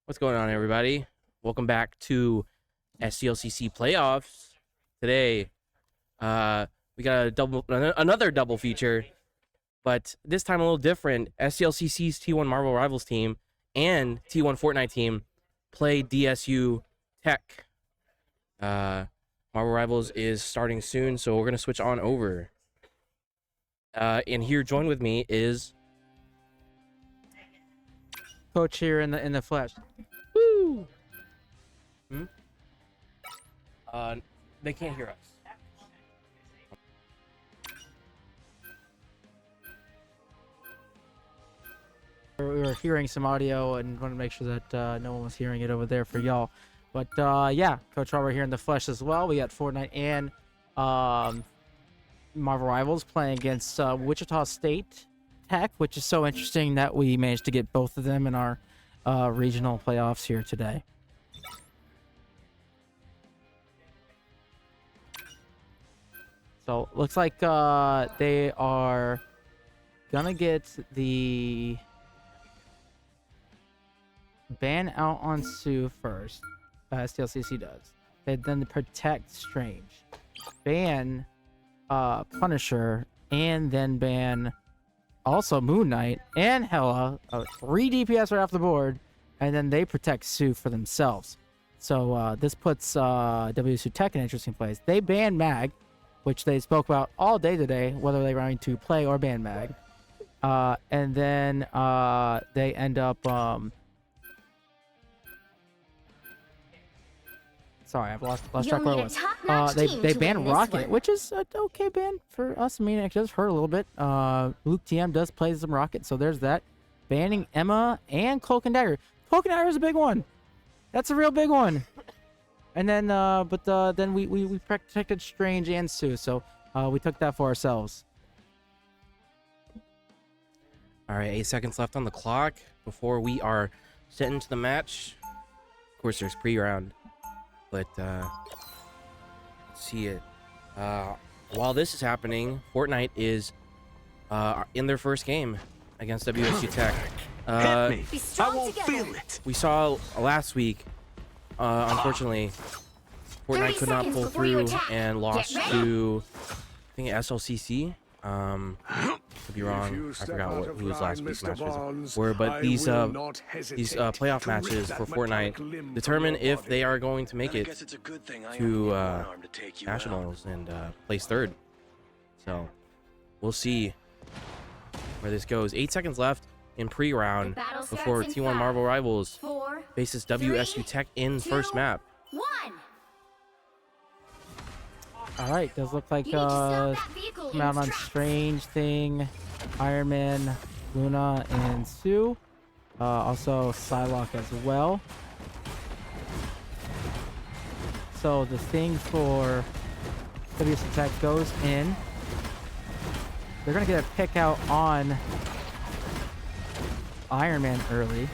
What's going on, everybody? Welcome back to STLCC playoffs. Today, we got another double feature, but this time a little different. STLCC's T1 Marvel Rivals team and T1 Fortnite team play WSUTech. Marvel Rivals is starting soon, so we're gonna switch on over. And here, join with me is Coach here in the flesh. Woo! They can't hear us. We were hearing some audio and wanted to make sure that no one was hearing it over there for y'all. But yeah, Coach Robert here in the flesh as well. We got Fortnite and Marvel Rivals playing against Wichita State Tech, which is so interesting that we managed to get both of them in our regional playoffs here today. So looks like they are gonna get the ban out on Sue first. STLCC does. They then protect Strange, ban Punisher, and then ban also Moon Knight and Hella. 3 DPS right off the board, and then they protect Sue for themselves. So this puts WSUTech in interesting place. They ban Mag, which they spoke about all day today, whether they're going to play or ban Mag. And then they end up... Sorry, I've lost track where it was. They ban Rocket, which is an okay ban for us. I mean, it does hurt a little bit. Luke TM does play some Rocket, so there's that. Banning Emma and Cloak and Dagger. Cloak and Dagger is a big one. That's a real big one. And then, then we protected Strange and Sue, so we took that for ourselves. All right, 8 seconds left on the clock before we are set into the match. Of course, there's pre-round, but let's see it. While this is happening, Fortnite is in their first game against WSUTech. Hit me. Be strong I won't together. feel it. We saw last week, unfortunately, 30 Fortnite could not seconds pull before you through attack. and lost Get ready. to, I think, SLCC. Could be wrong. I forgot who was last week's matches were, but these playoff matches for Fortnite determine if they are going to make it to nationals and place third. So we'll see where this goes. 8 seconds left in pre-round The battle before starts in T1 Marvel 5, Rivals 4, faces 3, WSUTech in 2, first map. 1. All right, does look like You need to stop that vehicle come in out its on tracks. Strange Thing, Iron Man, Luna, and Sue. Also Psylocke as well. So the thing for WSUTech goes in. They're gonna get a pick out on Iron Man early.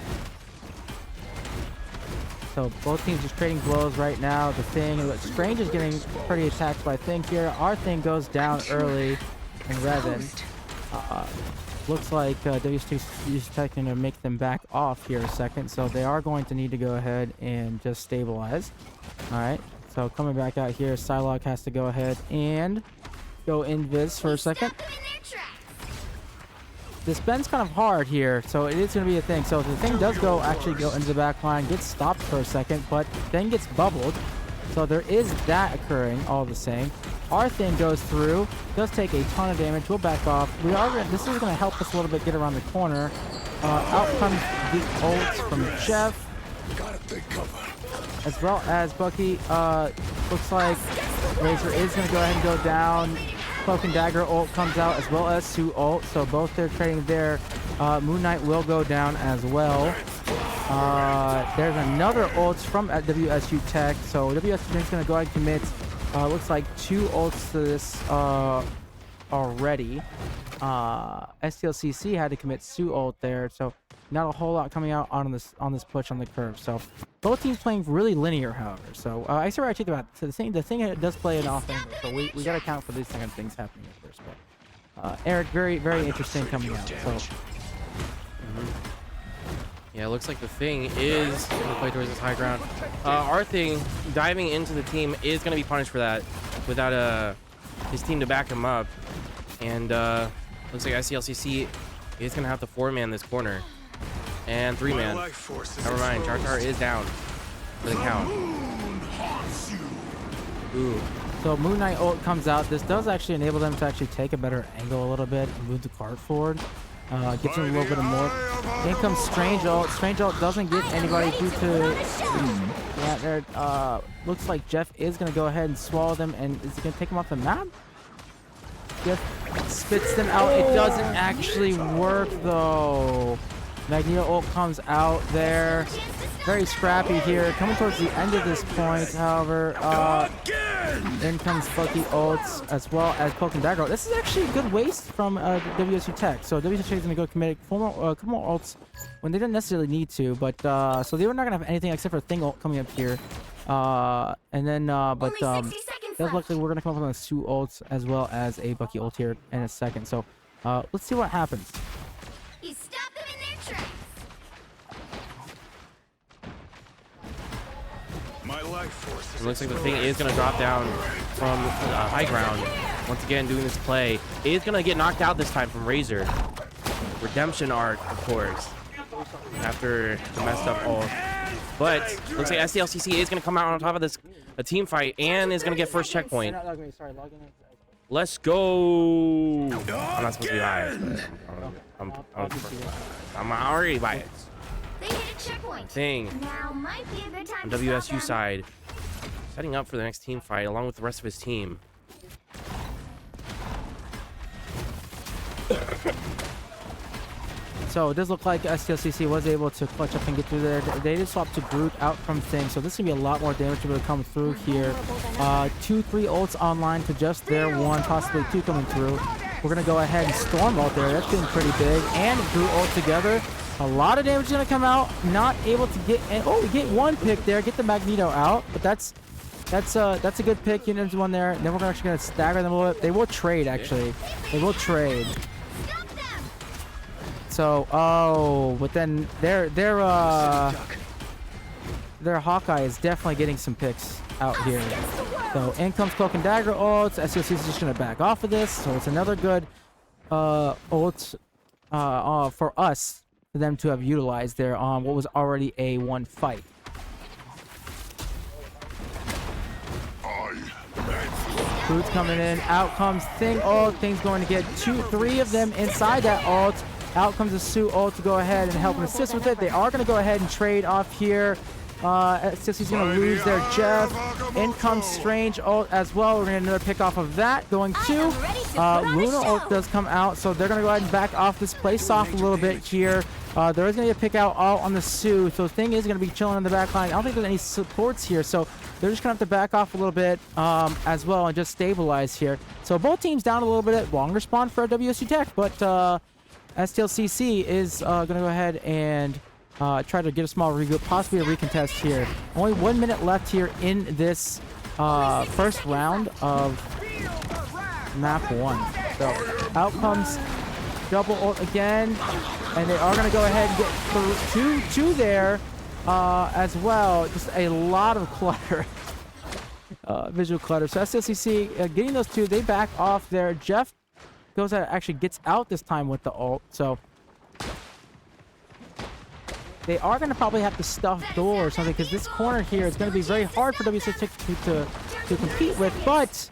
So both teams just trading blows right now. The thing, Strange is getting pretty attacked by Thing here. Our Thing goes down early in Revan. Looks like WSUTech going to make them back off here a second. So they are going to need to go ahead and just stabilize. All right. So coming back out here, Psylocke has to go ahead and go invis for a second. Stop them in their tracks. This bend's kind of hard here, so it is going to be a thing. So the thing does actually go into the back line, gets stopped for a second, but then gets bubbled. So there is that occurring all the same. Our Thing goes through, does take a ton of damage. We'll back off. This is going to help us a little bit get around the corner. Out comes the ult from Jeff, as well as Bucky. Looks like Razor is going to go ahead and go down. Cloak and Dagger ult comes out, as well as Sue ult. So both they're trading there. Moon Knight will go down as well. There's another ult from at WSUTech. So WSUTech is going to go ahead and commit. Looks like 2 ults to this already. STLCC had to commit Sue ult there. So not a whole lot coming out on this push on the curve. So both teams playing really linear, however. So I saw actually about so the thing does play an off angle. So we got to account for these kind of things happening at first. But Eric, very interesting coming out. So Yeah, it looks like the thing is going to play towards this high ground. Our Thing diving into the team is going to be punished for that without his team to back him up. And looks like STLCC is going to have to 4-man this corner. And 3-man. Never mind, Jar is down for the count. Ooh. So Moon Knight ult comes out. This does actually enable them to actually take a better angle a little bit and move the cart forward. Gets them a little bit of more. Then comes Strange ult. Strange ult doesn't get anybody through to... Yeah, there. Looks like Jeff is going to go ahead and swallow them. And is he going to take them off the map? Jeff spits them out. It doesn't actually work, though. Magneto ult comes out there. Very scrappy here. Coming towards the end of this point, however. In comes Bucky ults as well as Cloak and Dagger. This is actually a good waste from WSUTech. So WSUTech is going to go commit a couple more ults when they didn't necessarily need to. But so they were not going to have anything except for a Thing ult coming up here. And then, Only 60 seconds does look left. like we're going to come up with 2 ults as well as a Bucky ult here in a second. So let's see what happens. You stop them in their tracks. My life force It looks like the thing is going to drop down from high ground. Once again, doing this play. It is going to get knocked out this time from Razor. Redemption arc, of course, after the messed up ult. But looks like STLCC is going to come out on top of this a team fight and is going to get first checkpoint. Let's go. I'm not supposed to be biased, but I'm already biased. They hit a checkpoint. Thing Now might be a good time on to stop WSU them. side, setting up for the next team fight along with the rest of his team. So it does look like STLCC was able to clutch up and get through there. They did swap to Groot out from Thing, so this is going to be a lot more damage to come through here. 2, 3 ults online to just their 1, possibly 2 coming through. We're going to go ahead and Storm ult there. That's getting pretty big. And Groot ult together. A lot of damage is going to come out. Not able to get... Oh, we get 1 pick there. Get the Magneto out. But that's a good pick. Union's one there. And then we're actually going to stagger them a little bit. They will trade, actually. They will trade. Stop them. So, oh, but then their Hawkeye is definitely getting some picks out here. So in comes Cloak and Dagger ults. STLCC is just gonna back off of this. So it's another good ult for us, for them to have utilized their what was already a one fight. Boots coming in. Out comes Thing ult. Thing's going to get 3 of them inside that ult. Out comes the Sue ult to go ahead and help and assist with it. They are going to go ahead and trade off here. Sissy's going to lose their Jeff. In comes Strange ult as well. We're going to get another pick off of that. Going to Luna ult does come out, so they're going to go ahead and back off this play soft a little bit here. There is going to be a pick out all on the Sue, so Thing is going to be chilling on the back line. I don't think there's any supports here, so they're just going to have to back off a little bit as well and just stabilize here. So both teams down a little bit. Longer spawn for WSUTech, but STLCC is going to go ahead and try to get a small regroup, possibly a recontest here. Only 1 minute left here in this first round of map 1. So out comes double ult again, and they are going to go ahead and get through two there as well. Just a lot of clutter. Visual clutter. So STLCC getting those 2, they back off there. Jeff goes out, actually gets out this time with the ult. So they are going to probably have to stuff door or something, because this corner here is going to be very hard for WSUTech to compete with. But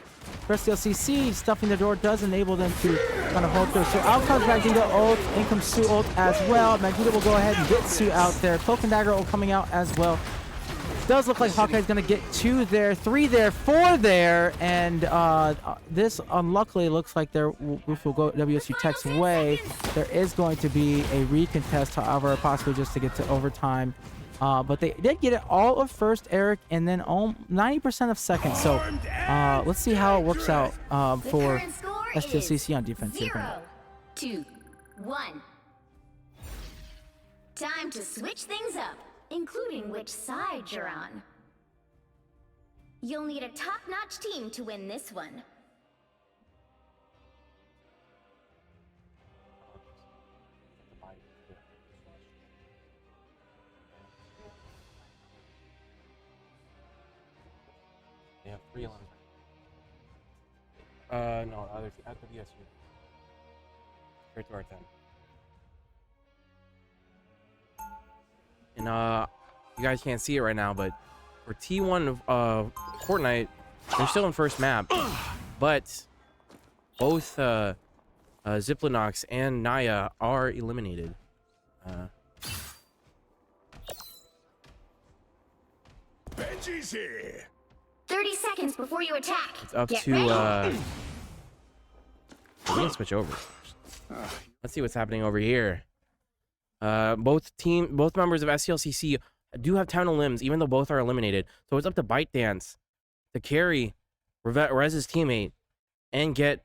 for STLCC, stuffing the door does enable them to kind of hold through. So out comes Magneto ult, in comes Sue ult as well. Magneto will go ahead and get Sue out there. Cloak and Dagger ult coming out as well. Does look like Hawkeye's going to get 2 there, 3 there, 4 there, and this unluckily looks like their roof will go WSUTech's way. There is going to be a recontest, however, possibly just to get to overtime. But they did get it all of first, Eric, and then 90% of second. So let's see how it works out for STLCC on defense. 0, 2, 1. Time to switch things up, including which side you're on. You'll need a top-notch team to win this one. They have 3 11. No, other at WSU. Straight to our 10. And you guys can't see it right now, but for T1 of Fortnite, they're still in first map, but both Ziplinox and Naya are eliminated. Benji's here. 30 seconds before you attack. It's up Get to ready. we can switch over. Let's see what's happening over here. Both members of STLCC do have 10 limbs, even though both are eliminated. So it's up to ByteDance to carry Rez's teammate and get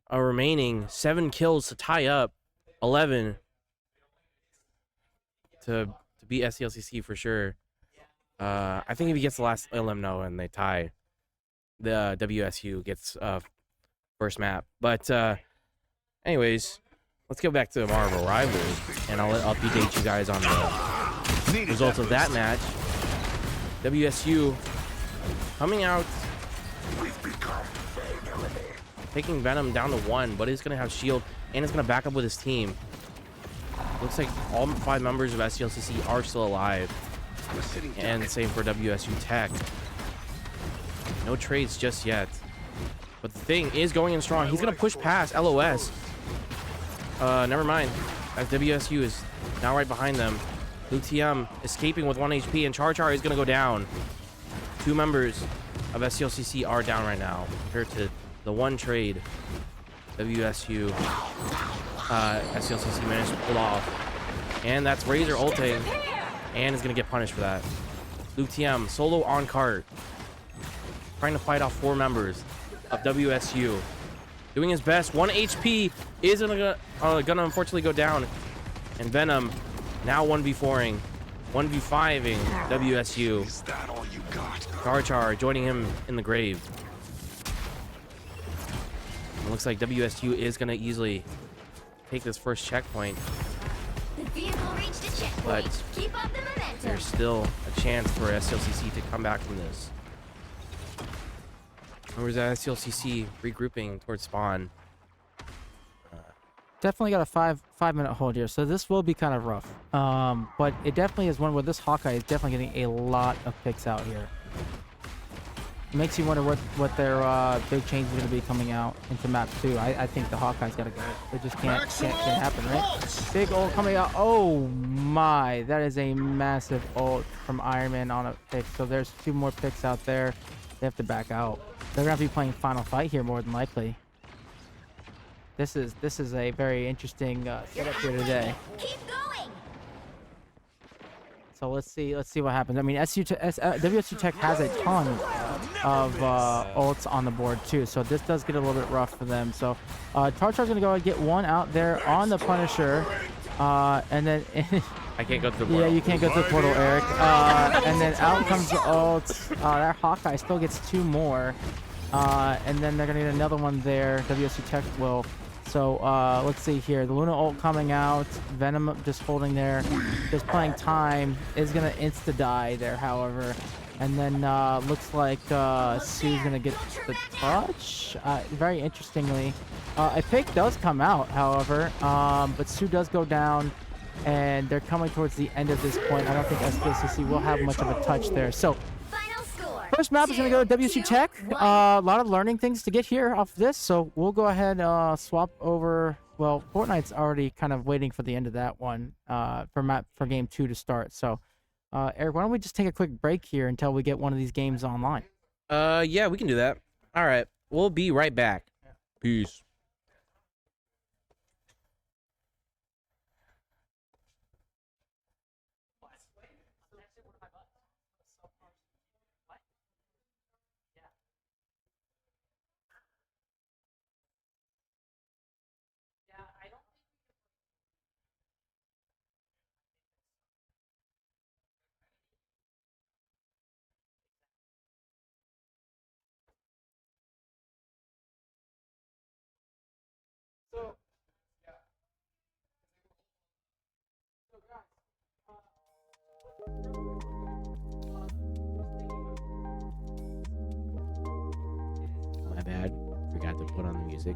a remaining 7 kills to tie up 11 to beat STLCC for sure. I think if he gets the last elimino and they tie, the WSU gets first map. But anyways, let's get back to Marvel Rivals, and I'll update you guys on the results of that match. WSU coming out, taking Venom down to 1, but he's going to have shield, and he's going to back up with his team. Looks like all 5 members of STLCC are still alive, and same for WSUTech. No trades just yet, but the Thing is going in strong. He's going to push past LOS. Never mind, as WSU is now right behind them. LuTM escaping with 1 HP, and Char is going to go down. 2 members of STLCC are down right now, compared to the 1 trade WSU STLCC managed to pull off. And that's Razor ulting, and is going to get punished for that. LuTM solo on cart, trying to fight off 4 members of WSU. Doing his best. 1 HP is gonna unfortunately go down. And Venom now 1v4ing, 1v5ing WSU. Is that all you got? Char joining him in the grave. It looks like WSU is gonna easily take this first checkpoint. reached a checkpoint. But Keep up the momentum. there's still a chance for STLCC to come back from this. Or is that STLCC regrouping towards spawn? Definitely got a five-minute hold here, so this will be kind of rough. But it definitely is one where this Hawkeye is definitely getting a lot of picks out here. It makes you wonder what their big change is going to be coming out into map 2. I think the Hawkeye's got to go. It just can't happen, right? Big ult coming out. Oh my, that is a massive ult from Iron Man on a pick. So there's 2 more picks out there. They have to back out. They're going to be playing Final Fight here more than likely. This is a very interesting setup here today. Keep going. So let's see what happens. I mean, WSUTech has a ton of ults on the board too, so this does get a little bit rough for them. So Tartar's gonna go and get one out there on the Punisher, and then I can't go through the portal. yeah, you can't go through the portal, Eric. And then out comes the ult. That Hawkeye still gets 2 more, and then they're gonna get another one there. WSUTech will. So let's see here. The Luna ult coming out. Venom just holding there. Just playing time. Is going to insta-die there, however. And then looks like Sue's going to get the touch. Very interestingly. A pick does come out, however. But Sue does go down. And they're coming towards the end of this point. I don't think STLCC will have much of a touch there. So first map is going to go to WSUTech. A lot of learning things to get here off this, so we'll go ahead swap over. Well, Fortnite's already kind of waiting for the end of that one for game 2 to start. So, Eric, why don't we just take a quick break here until we get one of these games online? Yeah, we can do that. All right, we'll be right back. Peace. My bad. Forgot to put on the music.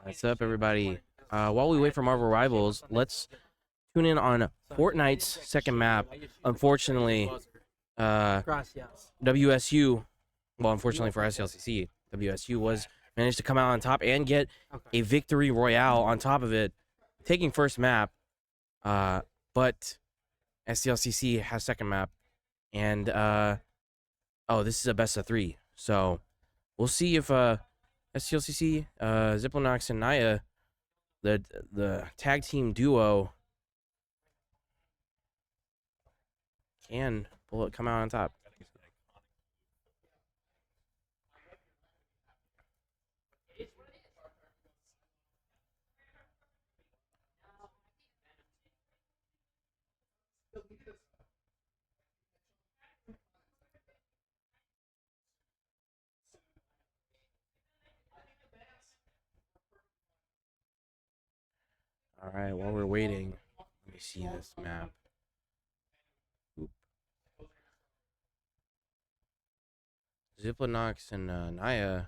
What's up, everybody? While we wait for Marvel Rivals, let's tune in on Fortnite's second map. Unfortunately, WSU, well, unfortunately for STLCC, WSU was managed to come out on top and get a victory royale on top of it, taking first map. But STLCC has second map, and oh, this is a best of 3. So we'll see if STLCC, Ziplonox, and Naya, the tag team duo, can come out on top. All right, while we're waiting, let me see this map. Oop. Ziplonox and Naya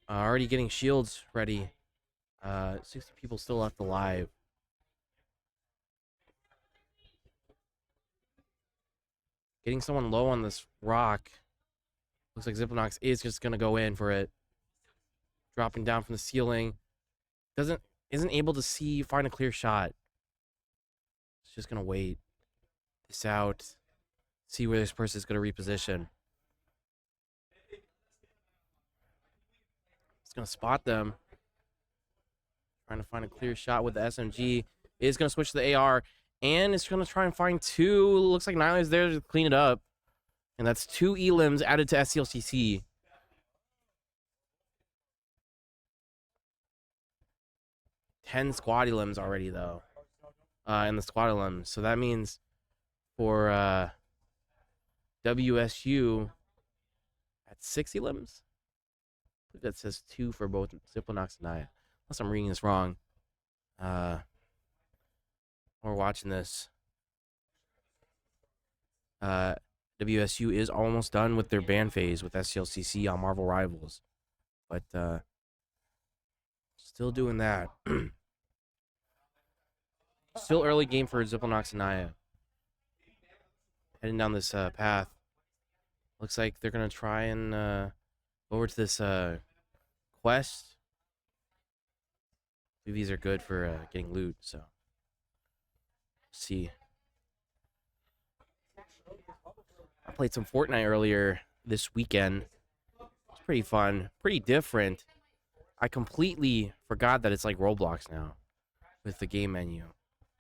are already getting shields ready. 60 people still left alive. Getting someone low on this rock. Looks like Ziplonox is just gonna go in for it. Dropping down from the ceiling. Isn't able to find a clear shot. It's just gonna wait this out. See where this person is gonna reposition. It's gonna spot them. Trying to find a clear shot with the SMG. Is gonna switch to the AR. And it's gonna try and find 2. Looks like Nyla is there to clean it up. And that's 2 elims added to STLCC. 10 squad elims already, though, in the squad elims. So that means for WSU at 6 elims. I believe that says 2 for both Ziplonox and Naya. Unless I'm reading this wrong. We're watching this. WSU is almost done with their ban phase with STLCC on Marvel Rivals. But still doing that. Still early game for Ziplonox and Naya. Heading down this path. Looks like they're going to try and go over to this quest. I believe these are good for getting loot, so. Let's see. I played some Fortnite earlier this weekend. It's pretty fun. Pretty different. I completely forgot that it's like Roblox now with the game menu.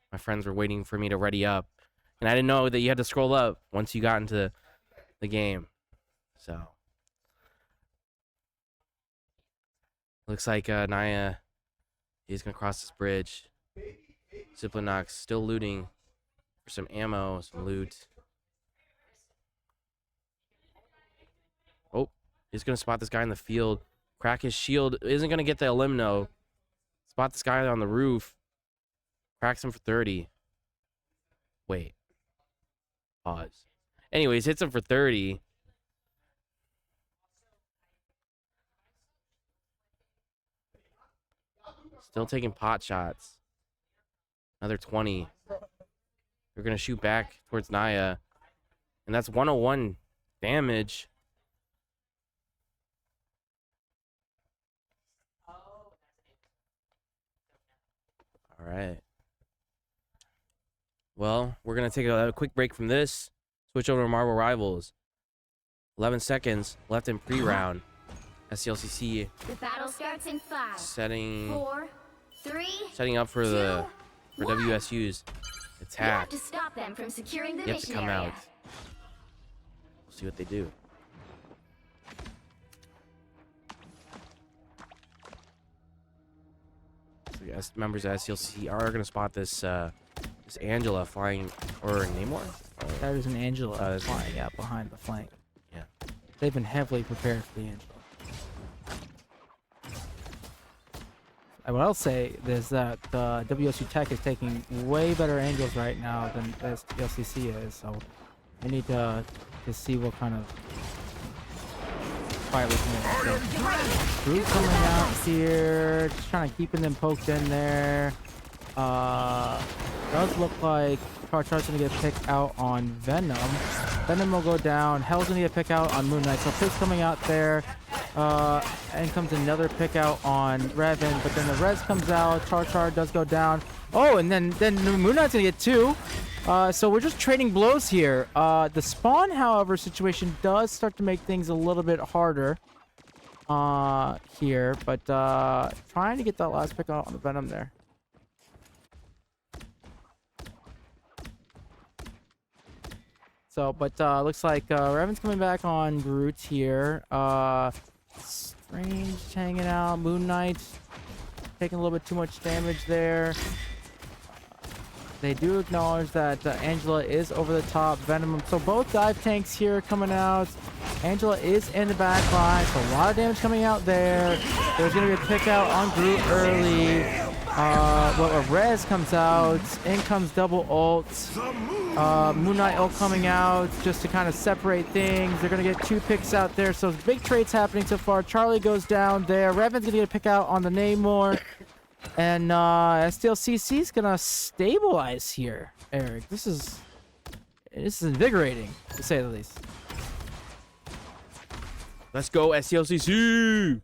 My friends were waiting for me to ready up, and I didn't know that you had to scroll up once you got into the game. So looks like Naya is gonna cross this bridge. Ziplonox still looting for some ammo, some loot. Oh, he's gonna spot this guy in the field. Crack his shield. Isn't gonna get the elimino. Spot this guy on the roof. Cracks him for 30. Wait. Pause. Anyways, hits him for 30. Still taking pot shots. Another 20. They're going to shoot back towards Naya. And that's 101 damage. All right. Well, we're going to take a quick break from this. Switch over to Marvel Rivals. 11 seconds left in pre-round. STLCC The battle starts in 5, setting 4, 3. up for WSU's You have attack. to stop them from securing the They have to mission come area. out. We'll see what they do. So yes, members of STLCC are going to spot this this Angela flying, or Namor. That is an Angela that's- flying out behind the flank. Yeah. They've been heavily prepared for the Angela. And what I'll say is that WSUTech is taking way better angles right now than STLCC is, so we need to see what kind of fight we can make. So, Groot coming out here, just kind of keeping them poked in there. Does look like Char's gonna get picked out on Venom. Venom will go down. Hell's gonna get picked out on Moon Knight. So Pig's coming out there. And comes another pick out on Revan, but then the res comes out. Char does go down. Oh, and then Moon Knight's gonna get 2. So we're just trading blows here. The spawn, however, situation does start to make things a little bit harder here, but trying to get that last pick out on the Venom there. So, but looks like Revan's coming back on Groot here. Strange hanging out. Moon Knight taking a little bit too much damage there. They do acknowledge that Angela is over the top. Venom. So both dive tanks here coming out. Angela is in the back line. So a lot of damage coming out there. There's going to be a pick out on Groot early. A res comes out. In comes double ult. Moon Knight ult coming out just to kind of separate things. They're going to get 2 picks out there. So big trades happening so far. Charlie goes down there. Revan's going to get a pick out on the Namor. And STLCC is going to stabilize here, Eric. This is invigorating, to say the least. Let's go, STLCC!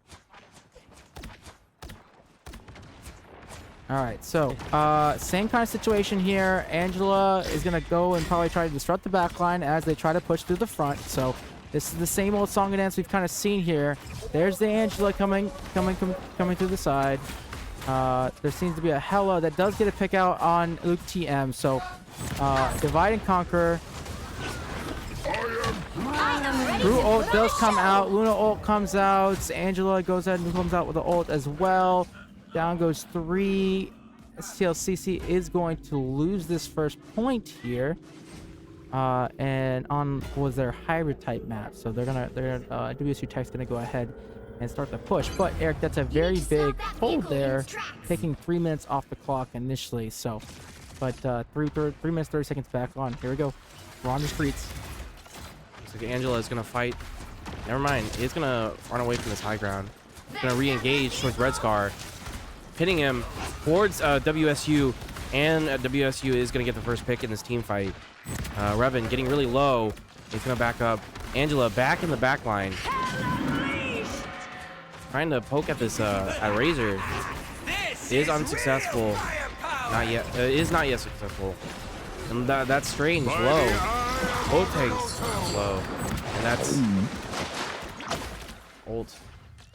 All right, so same kind of situation here. Angela is going to go and probably try to disrupt the backline as they try to push through the front. So this is the same old song and dance we've kind of seen here. There's the Angela coming through the side. There seems to be a Hella that does get a pick out on Luke TM. So divide and conquer. Brew ult does come out. Luna ult comes out. Angela goes ahead and comes out with the ult as well. Down goes 3. STLCC is going to lose this first point here. And on was their hybrid type map. So WSUTech's gonna go ahead and start the push. But Eric, that's a very big hold there, taking 3 minutes off the clock initially. So, but 3 minutes 30 seconds back on. Here we go. We're on the streets. Looks like Angela is gonna fight. Never mind. He's gonna run away from this high ground. He's gonna re-engage towards Red Scar, pitting him towards WSU, and WSU is gonna get the first pick in this team fight. Revan getting really low. He's gonna back up. Angela back in the back line, trying to poke at this at Razor. Is unsuccessful. Not yet. Is not yet successful. And that's strange. Low. Both tanks low. And that's ult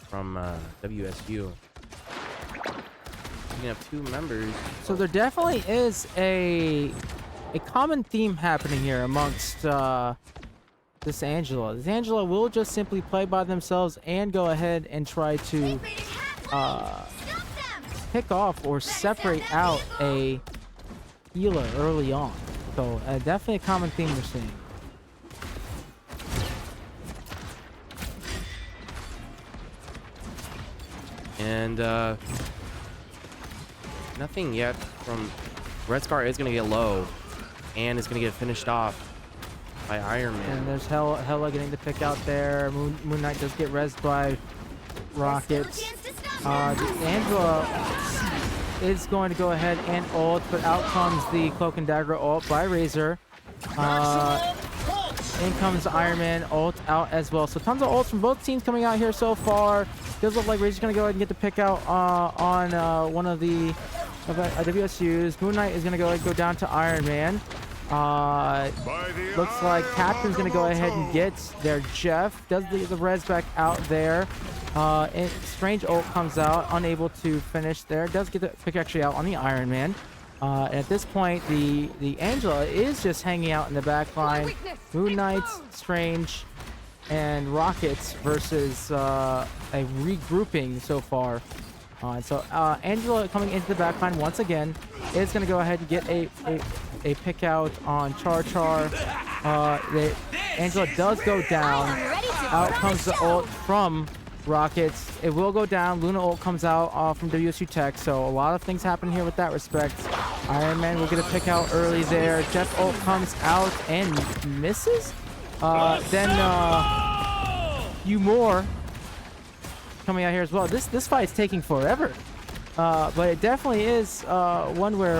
from WSU. We have 2 members. So there definitely is a common theme happening here amongst this Angela. This Angela will just simply play by themselves and go ahead and try to pick off or separate out a healer early on. So definitely a common theme we're seeing. And nothing yet from Red Scar is going to get low and is going to get finished off by Iron Man. And there's Hella getting the pick out there. Moon Knight does get rezzed by Rockets. Angela is going to go ahead and ult, but out comes the Cloak and Dagger ult by Razor. In comes Iron Man ult out as well. So tons of ults from both teams coming out here so far. Does look like Razor's going to go ahead and get the pick out on one of the WSUs. Moon Knight is going to go down to Iron Man. Looks like Captain's going to go ahead and get their Jeff. Does the res back out there. And Strange ult comes out, unable to finish there. Does get the pick actually out on the Iron Man. At this point, the Angela is just hanging out in the back line. Moon Knights, Strange, and Rockets versus a regrouping so far. So Angela coming into the back line once again is going to go ahead and get a pick out on Char. Angela does go down. Out comes the ult from Rockets. It will go down. Luna ult comes out from WSUTech. So a lot of things happen here with that respect. Iron Man will get a pick out early there. Jeff ult comes out and misses. Then few more coming out here as well. This fight's taking forever. But it definitely is one where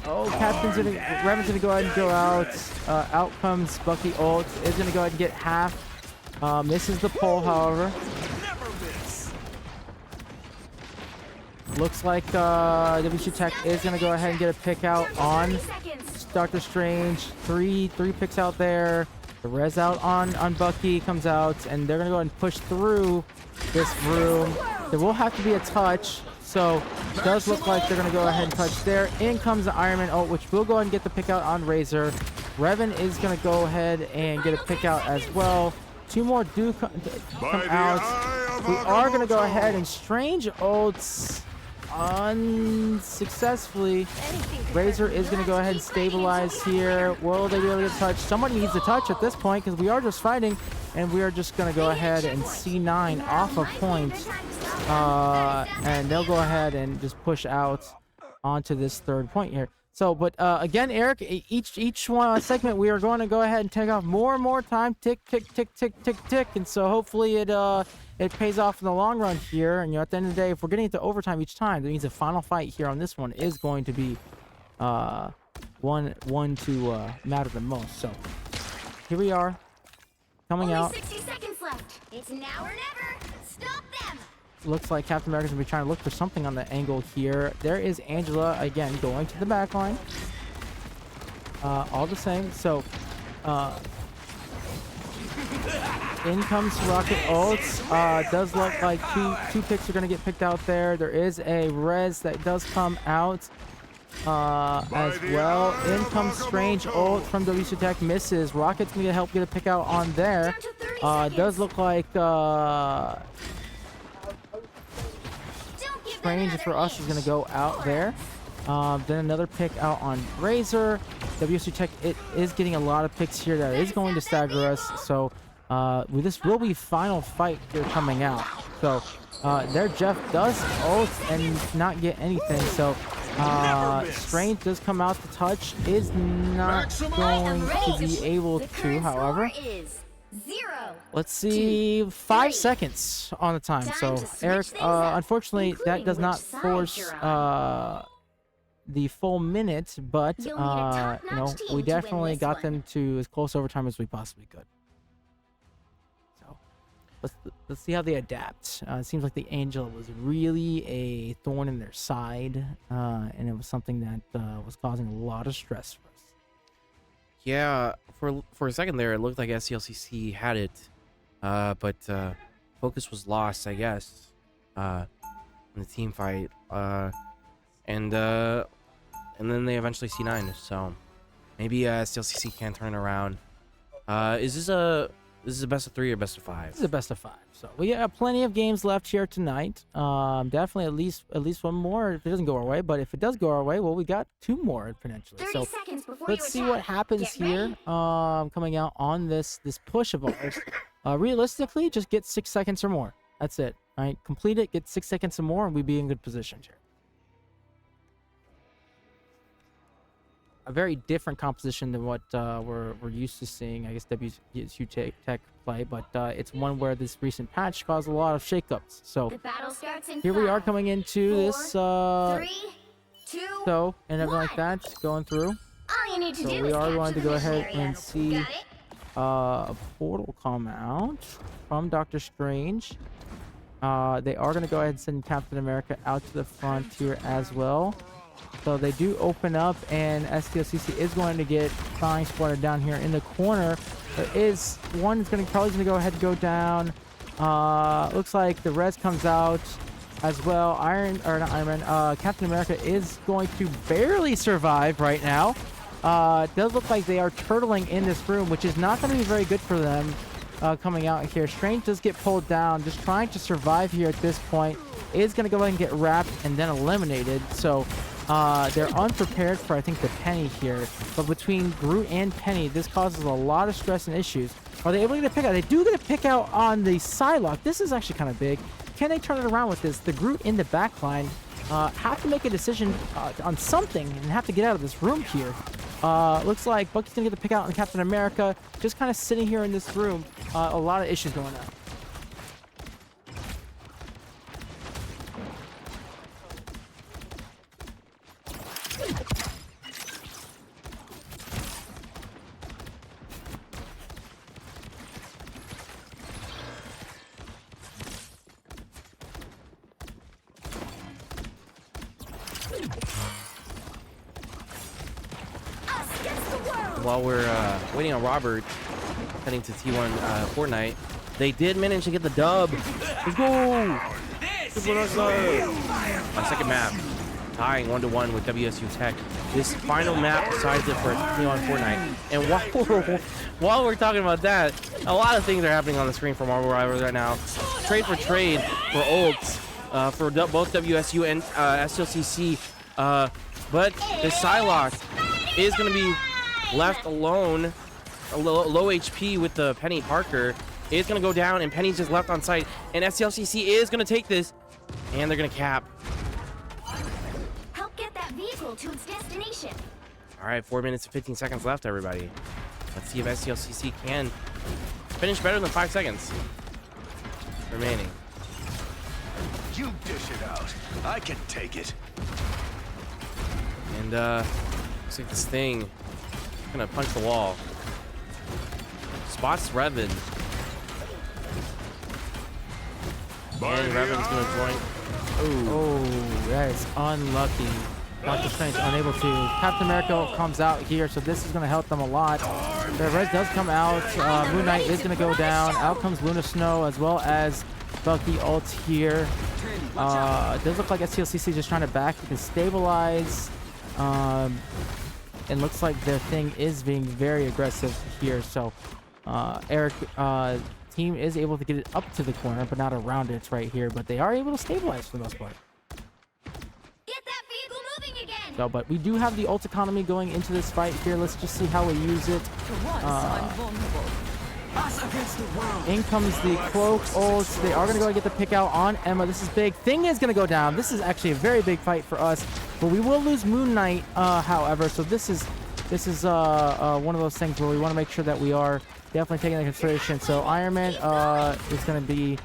Revan's gonna go ahead and go out. Out comes Bucky ult. Is gonna go ahead and get half. Misses the pole, however. Looks like WSUTech is going to go ahead and get a pick out on Doctor Strange. Three picks out there. The res out on Bucky comes out, and they're going to go ahead and push through this room. There will have to be a touch, so it does look like they're going to go ahead and touch there. In comes the Iron Man ult, which will go ahead and get the pick out on Razor. Revan is going to go ahead and get a pick out as well. Two more do come out. We are going to go ahead and Strange ults unsuccessfully. Razor is going to go ahead and stabilize here. Will they be able to get a touch? Someone needs a touch at this point because we are just fighting, and we are just going to go ahead and C9 off a point. And they'll go ahead and just push out onto this third point here. So, but again, Eric, each one segment we are going to go ahead and take off more and more time, tick, tick, tick, tick, tick, tick, and so hopefully it pays off in the long run here. And at the end of the day, if we're getting into overtime each time, that means the final fight here on this one is going to be one to matter the most. So here we are, coming out. 60 seconds left. It's now or never. Stop them. Looks like Captain America's gonna be trying to look for something on the angle here. There is Angela again going to the back line. All the same. So in comes Rocket ults. Does look like two picks are gonna get picked out there. There is a res that does come out as well. In comes Strange ult from WSUTech, misses. Rocket's gonna help get a pick out on there. Does look like Strange for us is going to go out there. Then another pick out on Razor. WSUTech, it is getting a lot of picks here that is going to stagger us. So this will be final fight here coming out. So there Jeff does ult and not get anything. So Strange does come out. The touch is not going to be able to, however. Let's see, 5 seconds on the time. So Eric, unfortunately, that does not force the full minute, but you know, we definitely got them to as close overtime as we possibly could. So let's see how they adapt. It seems like the Angel was really a thorn in their side, and it was something that was causing a lot of stress for us. Yeah, for a second there, it looked like STLCC had it, but focus was lost, I guess, in the team fight, and then they eventually C9. So maybe STLCC can turn around. Is this a best of 3 or best of 5? This is a best of 5. So we have plenty of games left here tonight. Definitely at least one more if it doesn't go our way. But if it does go our way, well, we got 2 more potentially. So let's see what happens here. Coming out on this push of ours. Realistically, just get 6 seconds or more. That's it. All right, complete it. Get 6 seconds or more, and we'd be in good position here. A very different composition than what we're used to seeing. I guess WSUTech play, but it's one where this recent patch caused a lot of shakeups. So The battle starts in here we are 5, coming into 4, this 3, 2, so and everything like 1. that, just going through. All you need to So do we is are going capture to the go mission ahead area. and see Got it? a portal come out from Doctor Strange. They are going to go ahead and send Captain America out to the front here as well. So they do open up, and STLCC is going to get Flying spotted down here in the corner. There is one that's probably going to go ahead and go down. Looks like the res comes out as well. Captain America is going to barely survive right now. It does look like they are turtling in this room, which is not going to be very good for them coming out here. Strange does get pulled down, just trying to survive here at this point. Is going to go ahead and get wrapped and then eliminated. So they're unprepared for, I think, the Penny here. But between Groot and Penny, this causes a lot of stress and issues. Are they able to get a pick out? They do get a pick out on the Psylocke. This is actually kind of big. Can they turn it around with this? The Groot in the back line have to make a decision on something and have to get out of this room here. Looks like Bucky's going to get the pick out on Captain America. Just kind of sitting here in this room. A lot of issues going on. While we're waiting on Robert heading to T1 Fortnite, they did manage to get the dub. Let's go! My second map, tying 1-1 with WSUTech. This final map decides it for T1 Fortnite. And while we're talking about that, a lot of things are happening on the screen for Marvel Rivals right now. Trade for ults for both WSU and STLCC. But this Psylocke is going to be left alone, low HP with the Penny Parker. Is going to go down, and Penny's just left on site. And STLCC is going to take this, and they're going to cap. Help get that vehicle to its destination. All right, 4 minutes and 15 seconds left, everybody. Let's see if STLCC can finish better than 5 seconds remaining. You dish it out. I can take it. And looks like this thing gonna punch the wall. Spots Revan. And Revan's gonna join. Ooh. Oh, that is unlucky. Doctor Strange unable to. Captain America comes out here, so this is going to help them a lot. The res does come out. Moon Knight is going to go down. Out comes Luna Snow as well as Bucky ults here. It does look like STLCC just trying to back and stabilize. And looks like their thing is being very aggressive here. So Eric team is able to get it up to the corner, but not around it. It's right here. But they are able to stabilize for the most part. Get that vehicle moving again. So, but we do have the ult economy going into this fight here. Let's just see how we use it. In comes the cloak ults. They are going to go and get the pick out on Emma. This is big. Thing is going to go down. This is actually a very big fight for us. But we will lose Moon Knight, however. So this is one of those things where we want to make sure that we are definitely taking into consideration. So Iron Man is going to be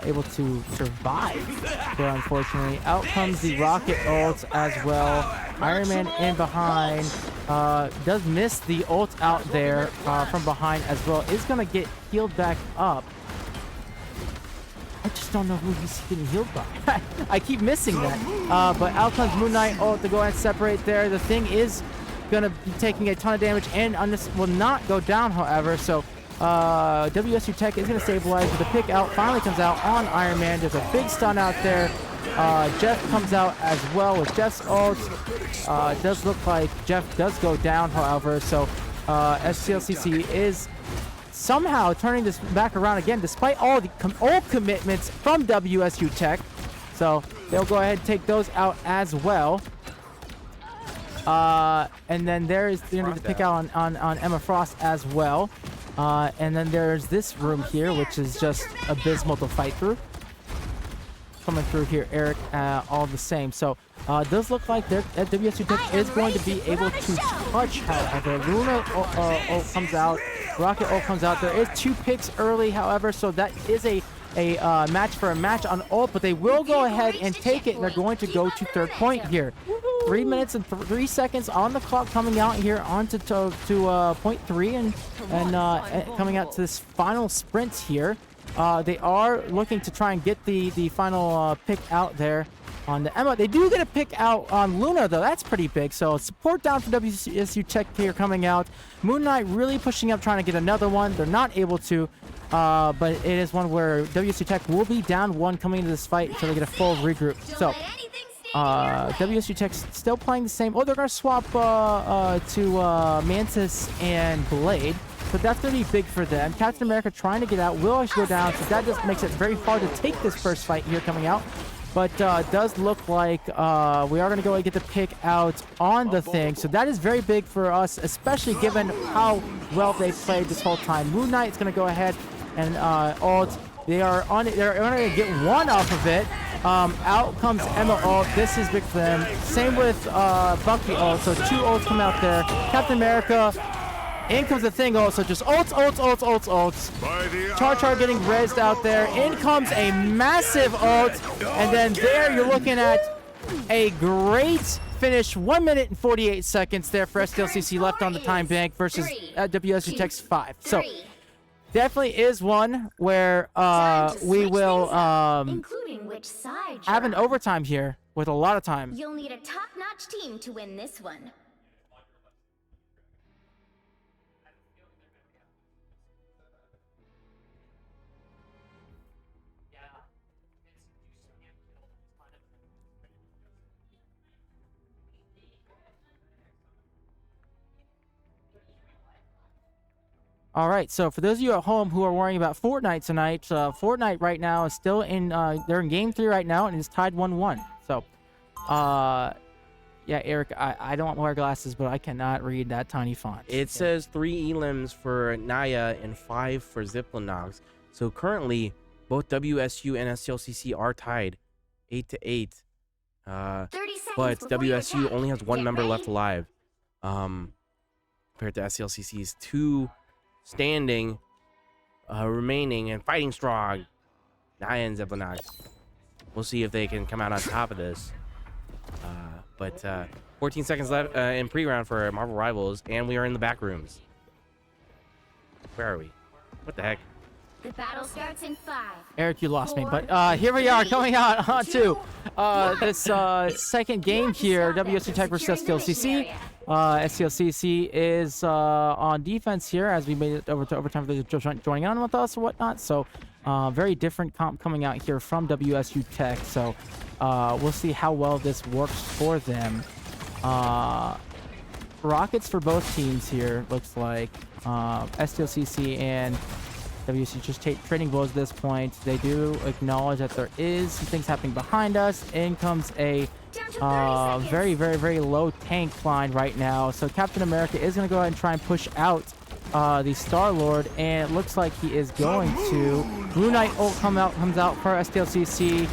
able to survive there, unfortunately. Out comes the rocket ults as well. Iron Man in behind does miss the ult out there from behind as well. Is going to get healed back up. I just don't know who he's getting healed by. I keep missing that. But out comes Moon Knight ult to go ahead and separate there. The thing is going to be taking a ton of damage and will not go down, however. So WSUTech is going to stabilize, but the pick out finally comes out on Iron Man. There's a big stun out there. Jeff comes out as well with Jeff's ult. It does look like Jeff does go down, however. So STLCC is somehow turning this back around again, despite all the old commitments from WSUTech. So they'll go ahead and take those out as well. And then there is the pick out on Emma Frost as well. And then there's this room here, which is just abysmal to fight through. Coming through here, Eric, all the same. So it does look like WSU Tech is going to be able to touch, however. Luna comes out. Rocket ult comes out. There is 2 picks early, however, so that is a match for a match on ult, but they will go ahead and take it, and they're going to go to third point here. 3 minutes and 3 seconds on the clock coming out here onto point 3 and coming out to this final sprint here. They are looking to try and get the final pick out there on the Emma. They do get a pick out on Luna, though. That's pretty big. So support down for WSUTech here coming out. Moon Knight really pushing up, trying to get another one. They're not able to, but it is one where WSUTech will be down 1 coming into this fight until they get a full regroup. So WSUTech still playing the same. Oh, they're going to swap to Mantis and Blade. But that's going to be big for them. Captain America trying to get out will actually go down, so that just makes it very hard to take this first fight here coming out. But does look like we are going to go and get the pick out on the thing. So that is very big for us, especially given how well they've played this whole time. Moon Knight is going to go ahead and ult. They're going to get 1 off of it. Out comes Emma ult. This is big for them. Same with Bucky ult. So 2 ults come out there. Captain America. In comes the thing also, just ults. Char getting rezzed out there. In comes a massive ult. And then there you're looking at a great finish. 1 minute and 48 seconds there for STLCC left on the time bank versus WSUTech's 5. So definitely is one where we will have an overtime here with a lot of time. You'll need a top-notch team to win this one. All right, so for those of you at home who are worrying about Fortnite tonight, Fortnite right now is still in, they're in Game 3 right now, and it's tied 1-1. So, yeah, Eric, I don't wear glasses, but I cannot read that tiny font. It says 3 elims for Naya and 5 for Ziplinox. So currently, both WSU and STLCC are tied 8-8. But WSU only has 1 member left alive. Compared to STLCC's 2 standing, remaining, and fighting strong. Naya and Ziplinox. We'll see if they can come out on top of this. But 14 seconds left in pre-round for Marvel Rivals, and we are in the back rooms. Where are we? What the heck? The battle starts in 5. Eric, you lost me, but here we are coming out onto this second game here, WSUTech versus STLCC. STLCC is on defense here as we made it over to overtime for those joining on with us or whatnot. So very different comp coming out here from WSUTech. So we'll see how well this works for them. Rockets for both teams here, looks like. STLCC and WSU just trading blows at this point. They do acknowledge that there is some things happening behind us. In comes a very, very, very low tank line right now. So Captain America is going to go ahead and try and push out the Star-Lord, and it looks like he is going to. Blue Knight ult comes out for STLCC.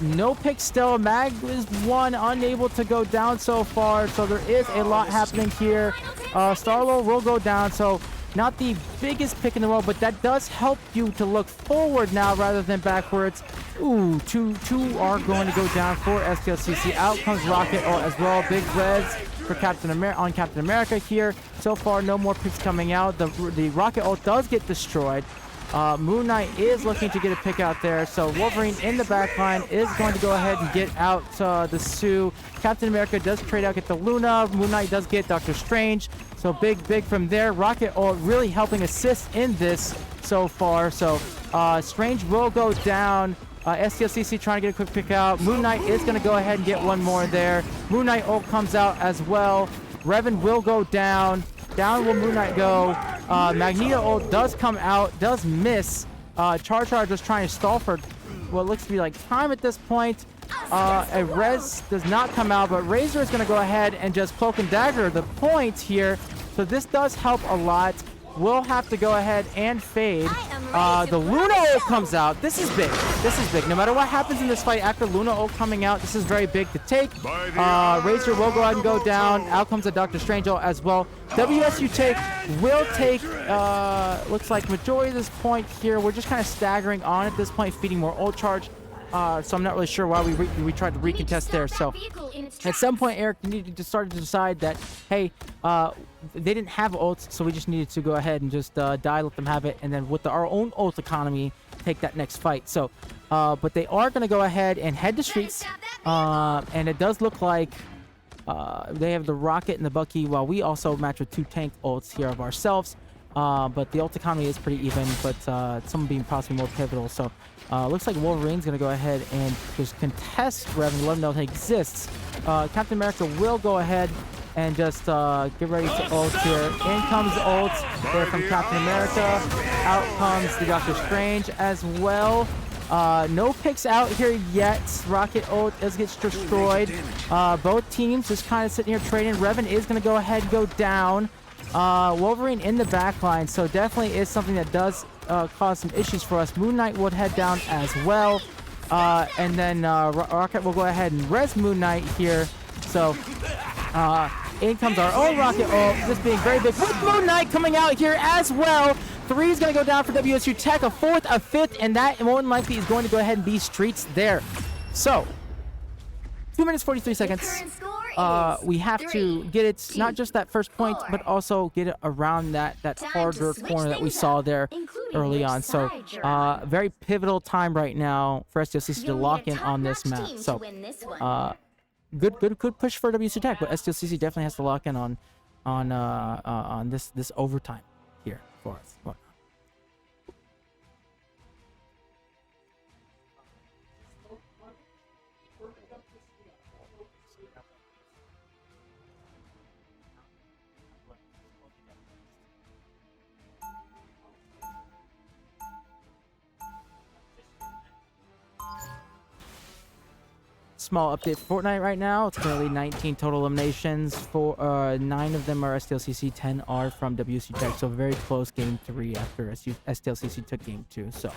No pick still. Mag is 1, unable to go down so far. So there is a lot happening here. Star-Lord will go down. So not the biggest pick in the world, but that does help you to look forward now rather than backwards. Ooh, two are going to go down for STLCC. Out comes Rocket as well. Big res for Captain America here. So far, no more picks coming out. The Rocket ult does get destroyed. Moon Knight is looking to get a pick out there. So Wolverine in the back line is going to go ahead and get out the Sue. Captain America does trade out, get the Luna. Moon Knight does get Doctor Strange. So big from there. Rocket ult really helping assist in this so far. So Strange will go down. STLCC trying to get a quick pick out. Moon Knight is going to go ahead and get one more there. Moon Knight ult comes out as well. Revan will go down. Down will Moon Knight go. Magneto ult does come out, does miss. Char just trying to stall for what looks to be like time at this point. A res does not come out, but Razor is going to go ahead and just cloak and dagger the point here. So this does help a lot. will have to go ahead and fade. I am ready to The run Luna the ult show. comes out. This is big. This is big. No matter what happens in this fight after Luna ult coming out, this is very big to take. Razor will go ahead and go down. Out comes a Dr. Strange ult as well. WSUTech will take, looks like majority of this point here. We're just kind of staggering on at this point, feeding more ult charge. So I'm not really sure why we tried to recontest there. So at some point, Eric, you needed to start to decide that, hey, they didn't have ults, so we just needed to go ahead and just die, let them have it, and then with our own ult economy, take that next fight. So, but they are going to go ahead and head to streets, and it does look like they have the Rocket and the Bucky, while we also match with 2 tank ults here of ourselves. But the ult economy is pretty even, but some being possibly more pivotal. So looks like Wolverine's going to go ahead and just contest Rev and let them know it exists. Captain America will go ahead and just get ready to ult here. In comes ult there from Captain America. Out comes the Doctor Strange as well. No picks out here yet. Rocket ult does get destroyed. Both teams just kind of sitting here trading. Revan is going to go ahead and go down. Wolverine in the back line, so definitely is something that does cause some issues for us. Moon Knight would head down as well. And then Rocket will go ahead and res Moon Knight here. So in comes our own Rocket ult, this being very big. With Moon Knight coming out here as well. 3 is going to go down for WSUTech, a 4th, a 5th, and that more than likely is going to go ahead and be streets there. So 2 minutes 43 seconds. We have to get it, not just that first point, but also get it around that harder corner that we saw there early on. So very pivotal time right now for STLCC to lock in on this map. So good push for WSUTech, but STLCC definitely has to lock in on this overtime here for us. Small update for Fortnite right now. It's currently 19 total eliminations. 9 of them are STLCC, 10 are from WSUTech. So very close game 3 after STLCC took game 2. So,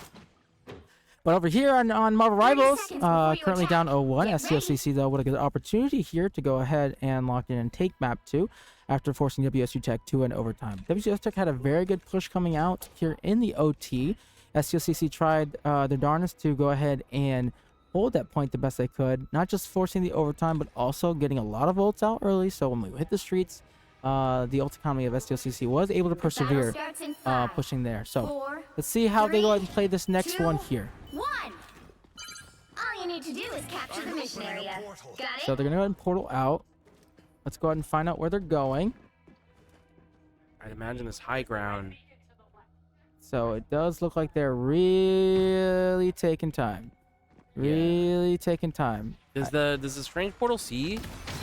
but over here on Marvel Rivals, currently down 0-1. STLCC though with a good opportunity here to go ahead and lock in and take map 2 after forcing WSUTech to an overtime. WSUTech had a very good push coming out here in the OT. STLCC tried their darnest to go ahead and hold that point the best they could, not just forcing the overtime, but also getting a lot of ults out early. So when we hit the streets, the ult economy of STLCC was able to persevere, pushing there. So let's see how they go ahead and play this next one here. 1. All you need to do is capture the mission area. Got it? So they're gonna go ahead and portal out. Let's go ahead and find out where they're going. I'd imagine this high ground. So it does look like they're really taking time. Really taking time. Does the strange portal see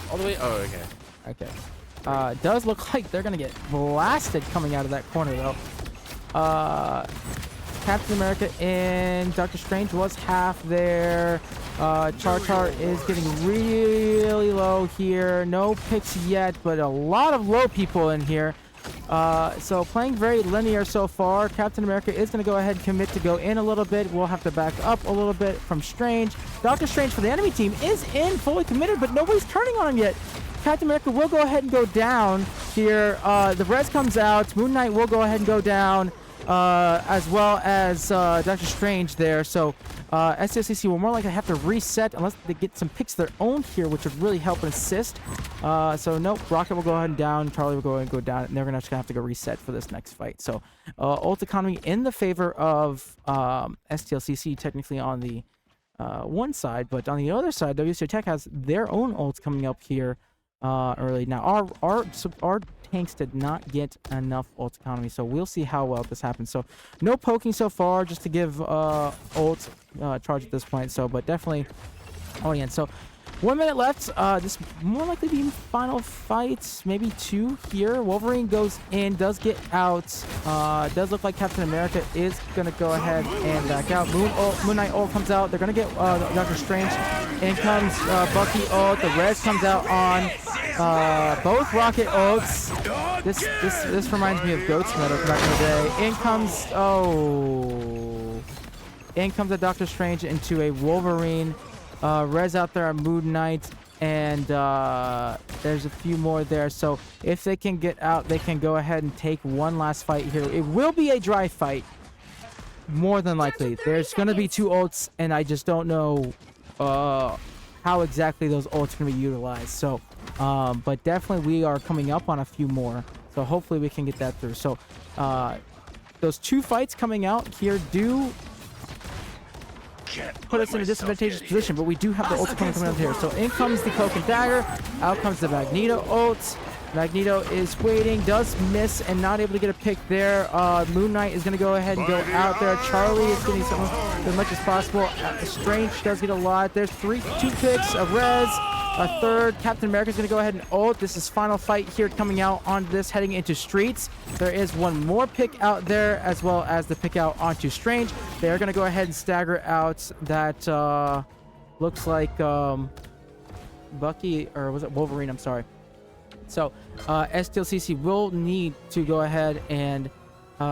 all the way? Oh, okay. Okay. It does look like they're gonna get blasted coming out of that corner though. Captain America and Doctor Strange was half there. Char is getting really low here. No picks yet, but a lot of low people in here. So playing very linear so far. Captain America is going to go ahead and commit to go in a little bit. We'll have to back up a little bit from Strange. Doctor Strange for the enemy team is in, fully committed, but nobody's turning on him yet. Captain America will go ahead and go down here. The res comes out. Moon Knight will go ahead and go down, as well as Doctor Strange there. So STLCC will more likely have to reset unless they get some picks of their own here, which would really help and assist. So nope, Rocket will go ahead and down. Charlie will go ahead and go down, and they're gonna have to go reset for this next fight. So ult economy in the favor of STLCC technically on the one side, but on the other side, WSUTech has their own ults coming up here early. Now our tanks did not get enough ult economy, so we'll see how well this happens. So no poking so far, just to give ult charge at this point. So but definitely in. So 1 minute left. This more likely be final fights, maybe 2 here. Wolverine goes in, does get out. Does look like Captain America is gonna go ahead and back out. Moon Knight ult comes out. They're gonna get Doctor Strange. In comes Bucky ult. The res comes out on Both rocket ults. This reminds me of Goat's Metal back in the day. In comes a Doctor Strange into a Wolverine. Rez out there on Moon Knight, and there's a few more there. So if they can get out, they can go ahead and take one last fight here. It will be a dry fight, more than likely. There's going to be 2 ults, and I just don't know how exactly those ults are going to be utilized. So, but definitely we are coming up on a few more. So hopefully we can get that through. So those 2 fights coming out here do put us in a disadvantageous position, but we do have the ult coming out here. So in comes the Cloak and Dagger, out comes the Magneto ult. Magneto is waiting, does miss, and not able to get a pick there. Moon Knight is going to go ahead and go out there. Charlie is getting something as much as possible. Strange does get a lot. There's 2 picks, a Rez, a third. Captain America is going to go ahead and ult. This is final fight here coming out on this, heading into Streets. There is one more pick out there, as well as the pick out onto Strange. They are going to go ahead and stagger out that looks like Bucky, or was it Wolverine? I'm sorry. So STLCC will need to go ahead and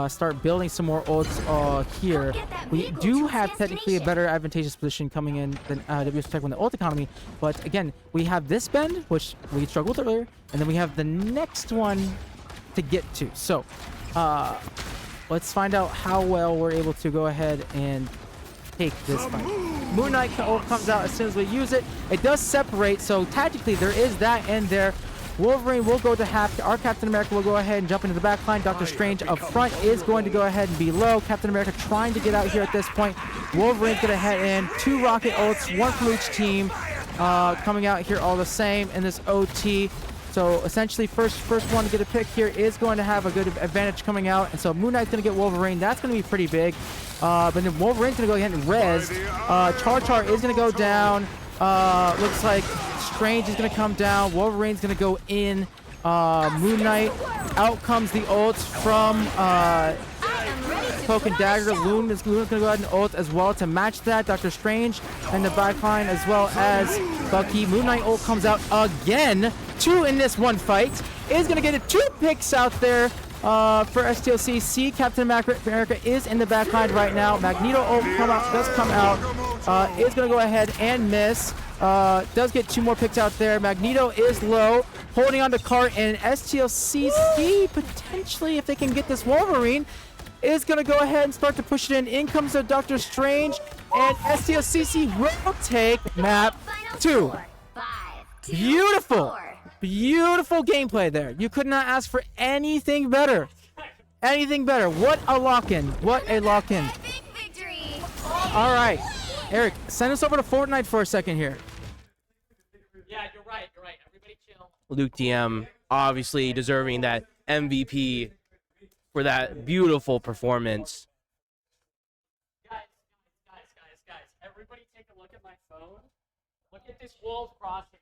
start building some more ults here. We do have technically a better advantageous position coming in than WSUTech with the ult economy, but again, we have this bend, which we struggled with earlier, and then we have the next one to get to. So let's find out how well we're able to go ahead and take this fight. Moon Knight ult comes out as soon as we use it. It does separate, so tactically there is that end there. Wolverine will go to half. Our Captain America will go ahead and jump into the back line. Doctor Strange up front is going to go ahead and be low. Captain America trying to get out here at this point. Wolverine's going to head in. 2 rocket ults, 1 from each team. Coming out here all the same in this OT. So essentially first one to get a pick here is going to have a good advantage coming out. And so Moon Knight's going to get Wolverine. That's going to be pretty big. But then Wolverine's going to go ahead and res. Char is going to go down. Looks like Strange is going to come down. Wolverine's going to go in. Moon Knight. Out comes the ults from Cloak and Dagger. Loon's going to go ahead and ult as well to match that. Doctor Strange in the backline, as well as Bucky. Moon Knight ult comes out again. 2 in this one fight. Is going to get 2 picks out there for STLCC. Captain America is in the backline right now. Magneto ult does come out. Is going to go ahead and miss. Does get 2 more picks out there. Magneto is low, holding on to Cart, and STLCC potentially, if they can get this Wolverine, is going to go ahead and start to push it in. In comes the Doctor Strange, and STLCC will take map 2. Beautiful. Beautiful gameplay there. You could not ask for anything better. Anything better. What a lock-in. What a lock-in. All right. Eric, send us over to Fortnite for a second here. Yeah, you're right. Everybody chill. Luke DM, obviously deserving that MVP for that beautiful performance. Guys. Everybody take a look at my phone. Look at this wolf crossing.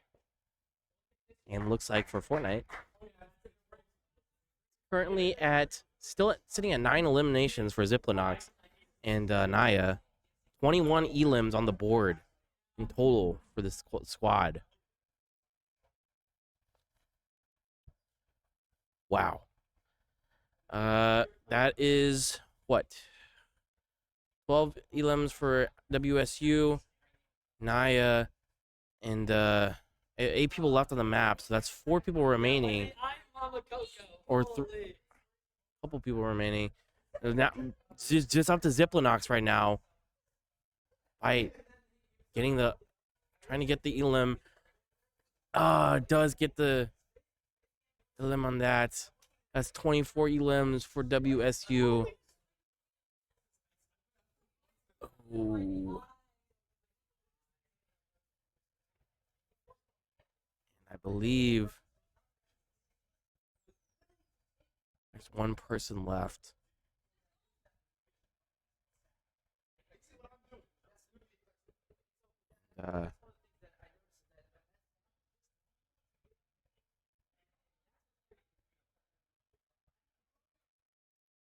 And looks like for Fortnite, currently still sitting at 9 eliminations for Ziplinox and Naya. 21 elims on the board in total for this squad. Wow. That is what? 12 elims for WSU, Naya, and 8 people left on the map, so that's 4 people remaining. Or a couple people remaining. Now, just up to Ziplinox right now. By trying to get the elim. Does get the elim on that. That's 24 elims for WSU. Ooh. I believe there's 1 person left.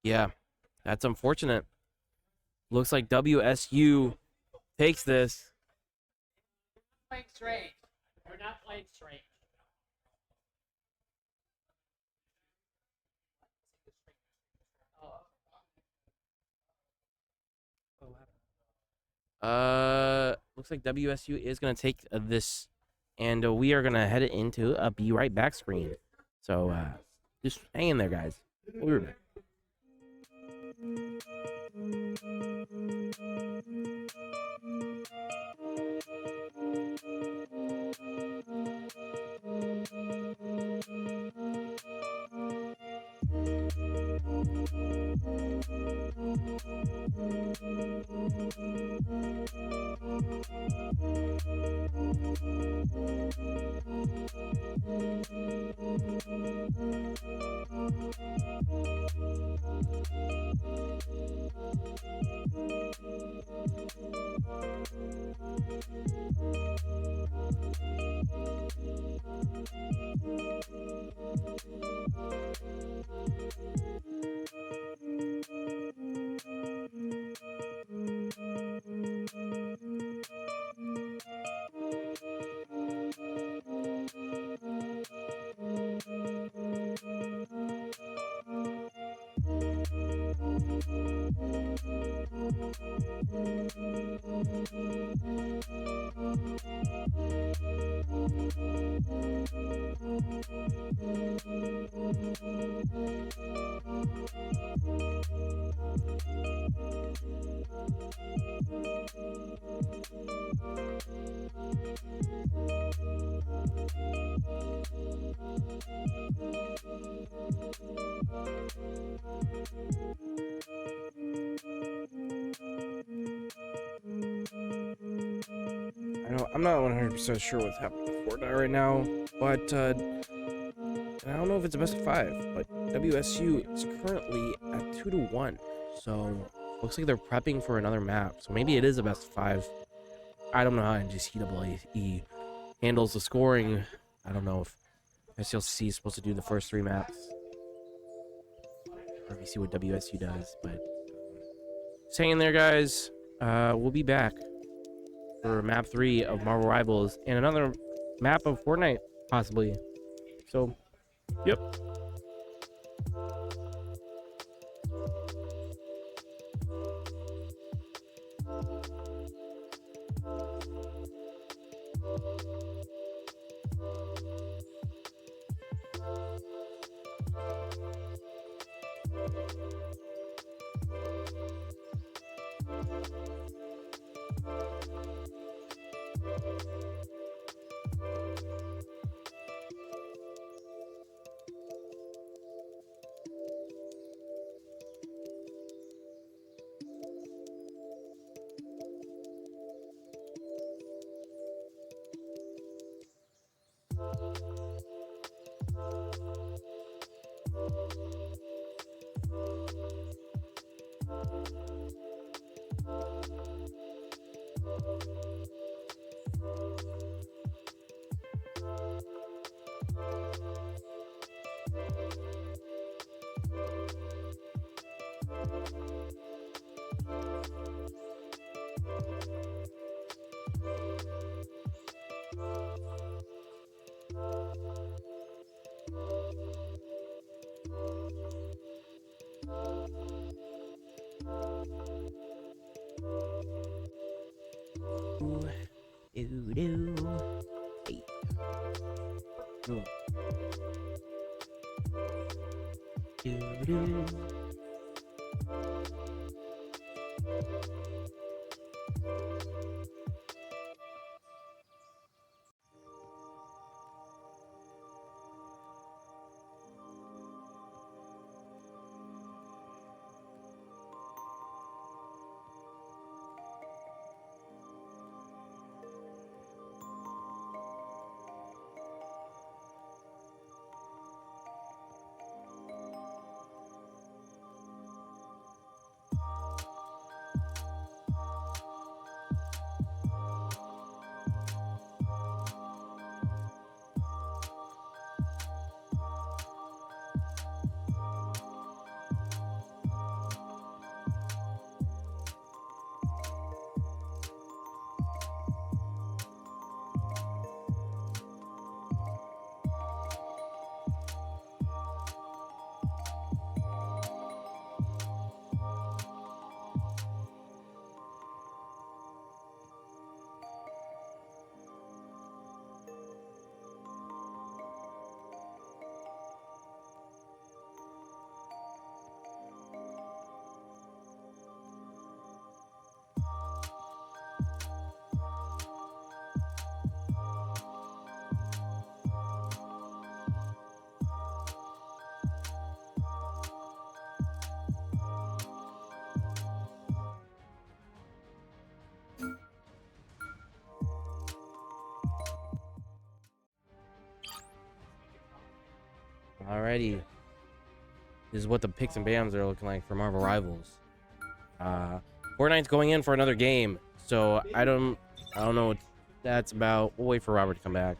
Yeah, that's unfortunate. Looks like WSU takes this. Playing strange. You're not playing strange. Looks like WSU is gonna take this, and we are gonna head it into a be right back screen. So just hang in there, guys. We'll be right back. I'm not 100% sure what's happening with Fortnite right now, but I don't know if it's a best of 5, but WSU is currently at 2-1. So looks like they're prepping for another map. So maybe it is a best of 5. I don't know how NJCAAE handles the scoring. I don't know if STLCC is supposed to do the first 3 maps, or if you see what WSU does. But just hang in there, guys. We'll be back for map 3 of Marvel Rivals and another map of Fortnite, possibly. So, yep. Hey. Oh. Alrighty. This is what the picks and bams are looking like for Marvel Rivals. Fortnite's going in for another game, so I don't know what that's about. We'll wait for Robert to come back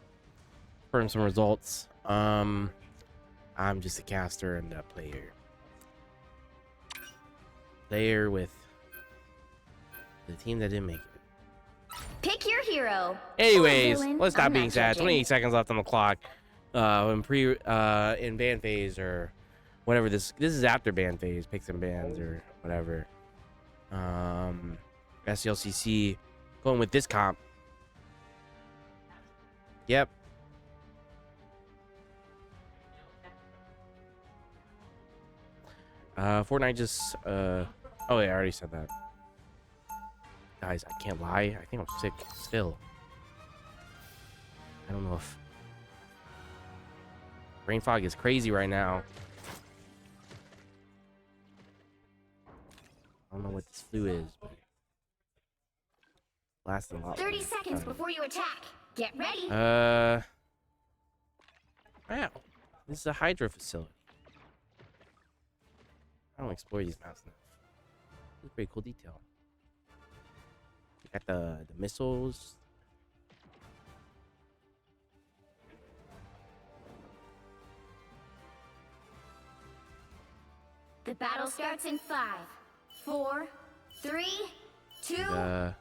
for him some results. I'm just a caster and a player. Player with the team that didn't make it. Pick your hero. Anyways, Or villain. let's stop I'm being not sad. judging. 28 seconds left on the clock. In ban phase or whatever this is after ban phase, picks and bans or whatever. STLCC going with this comp. Yep. Fortnite just oh yeah, I already said that. Guys, I can't lie. I think I'm sick still. I don't know if brain fog is crazy right now. I don't know what this flu is, but lasting a lot. 30 seconds before you attack. Get ready. Wow. This is a Hydra facility. I don't explore these maps now. This is a pretty cool detail. You got the missiles. The battle starts in 5, 4, 3, 2, 1.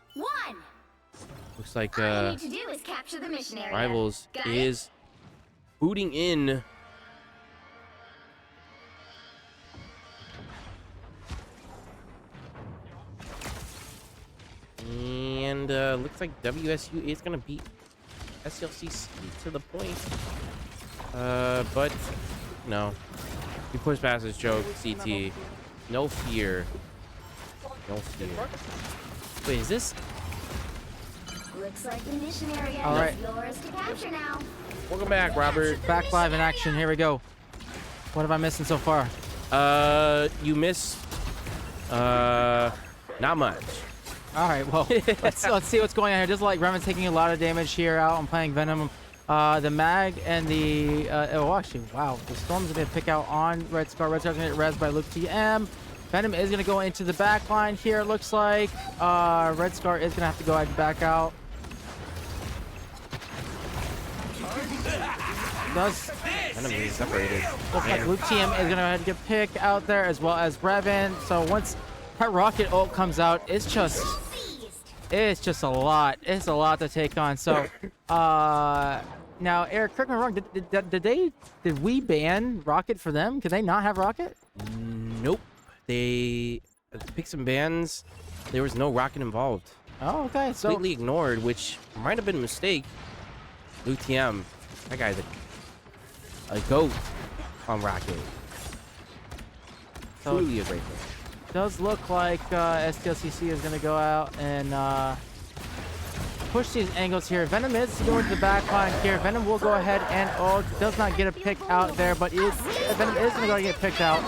Looks like All you need to do is capture the mission area. Rivals Got it? is booting in. And looks like WSU is gonna beat STLCC to the point. But no. He pushed past his choke, CT. No fear. No fear. Wait, is this? Looks like the mission area All right. is yours to capture now. Welcome back, Robert. Back live in action. Here we go. What am I missing so far? You missed not much. All right, well, let's see what's going on here. Just like Revan's taking a lot of damage here out and playing Venom. The Mag and the oh, actually, wow, the Storm's gonna pick out on Red Scar. Red Scar's gonna get rezzed by Luke TM. Venom is gonna go into the back line here. It looks like Red Scar is gonna have to go ahead and back out. Does Venom is separated. looks like Luke TM is gonna go ahead and get picked out there as well as Revan. So once that rocket ult comes out, it's just a lot. It's a lot to take on. So now Eric, correct me wrong. Did we ban rocket for them? Could they not have rocket? Nope. They picked some bans. There was no rocket involved. Oh, okay. So Completely ignored, which might have been a mistake. Luke TM, that guy's a goat on rocket. So- Truly a great player. does look like STLCC is going to go out and push these angles here. Venom is going to the back line here. Venom will go ahead and does not get a pick out there, but Venom is going to get picked out.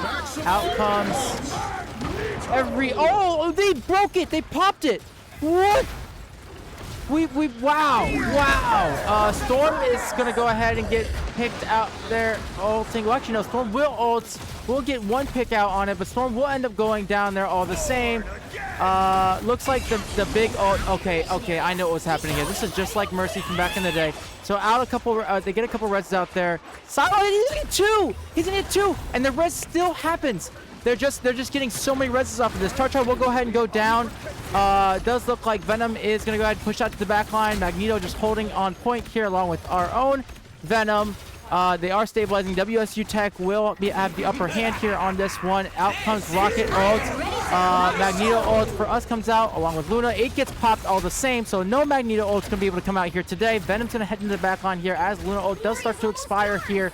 Out comes they broke it. They popped it. What? Wow. Storm is going to go ahead and get picked out there. Ulting. Well, actually, no, Storm will ult. We'll get one pick out on it, but Storm will end up going down there all the same. Looks like the big ult. Okay, I know what was happening here. This is just like Mercy from back in the day. So out a couple, they get a couple reds out there. He's gonna get two. He's gonna get two, and the res still happens. They're just getting so many reses off of this. Tartar will go ahead and go down. Does look like Venom is gonna go ahead and push out to the back line. Magneto just holding on point here along with our own Venom. They are stabilizing. WSUTech will have the upper hand here on this one. Out comes Rocket ult. Magneto ult for us comes out along with Luna. 8 gets popped all the same, so no Magneto ult's going to be able to come out here today. Venom's going to head into the back line here as Luna ult does start to expire here.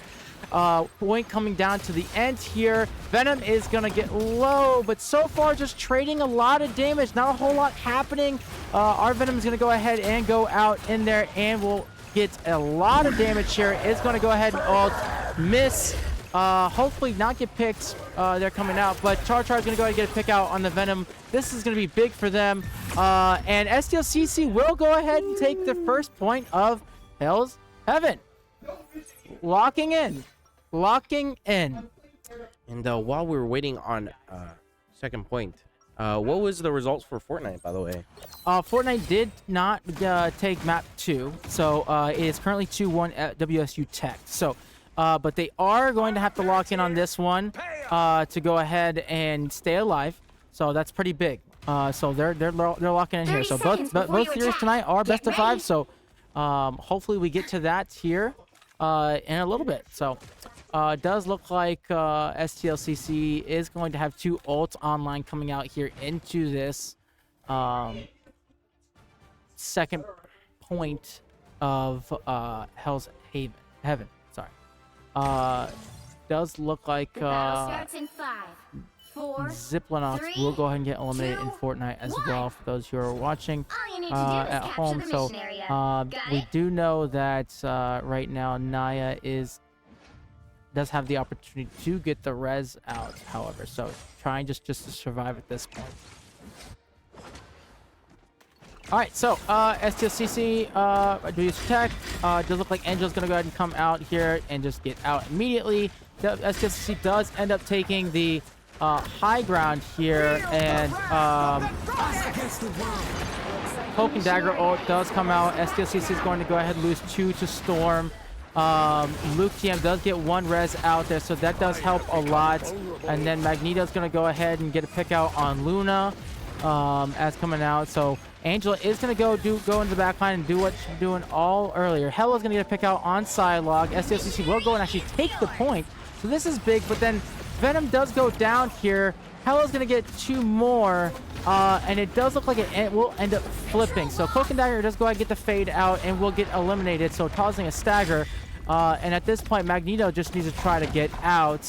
Point coming down to the end here. Venom is going to get low, but so far just trading a lot of damage. Not a whole lot happening. Our Venom is going to go ahead and go out in there and will get a lot of damage here. It's going to go ahead and ult, miss, hopefully not get picked. They're coming out, but Char is going to go ahead and get a pick out on the Venom. This is going to be big for them, and STLCC will go ahead and take the first point of Hell's Heaven. Locking in. locking in. And while we were waiting on second point, what was the results for Fortnite, by the way? Fortnite did not take map 2, so it is currently 2-1 at WSUTech. So, but they are going to have to lock in on this one to go ahead and stay alive. So that's pretty big. So they're locking in here. So both series tonight are best of 5. So hopefully we get to that here in a little bit. So it does look like STLCC is going to have 2 ults online coming out here into this second point of Hell's Heaven. Sorry. Does look like Battle starts in 5, 4, Ziplinox 3, will go ahead and get eliminated in 2, Fortnite as 1. well for those who are watching All you need to do is at capture home. the So mission area. Got we it? do know that right now Naya does have the opportunity to get the res out, however, so trying just to survive at this point. All right, so STLCC, WSUTech, does look like Angel's gonna go ahead and come out here and just get out immediately. The STLCC does end up taking the high ground here, and Cloak and Dagger ult does come out. STLCC is going to go ahead and lose 2 to Storm. Luke TM does get 1 res out there, so that does help a lot. And then Magneto's going to go ahead and get a pick out on Luna as coming out. So Angela is going to go into the backline and do what she's doing all earlier. Hella's going to get a pick out on Psylocke. STLCC will go and actually take the point. So this is big, but then Venom does go down here. Hella's going to get 2 more, and it does look like it will end up flipping. So Cloak and Dagger does go ahead and get the fade out and will get eliminated, so causing a stagger. And at this point, Magneto just needs to try to get out.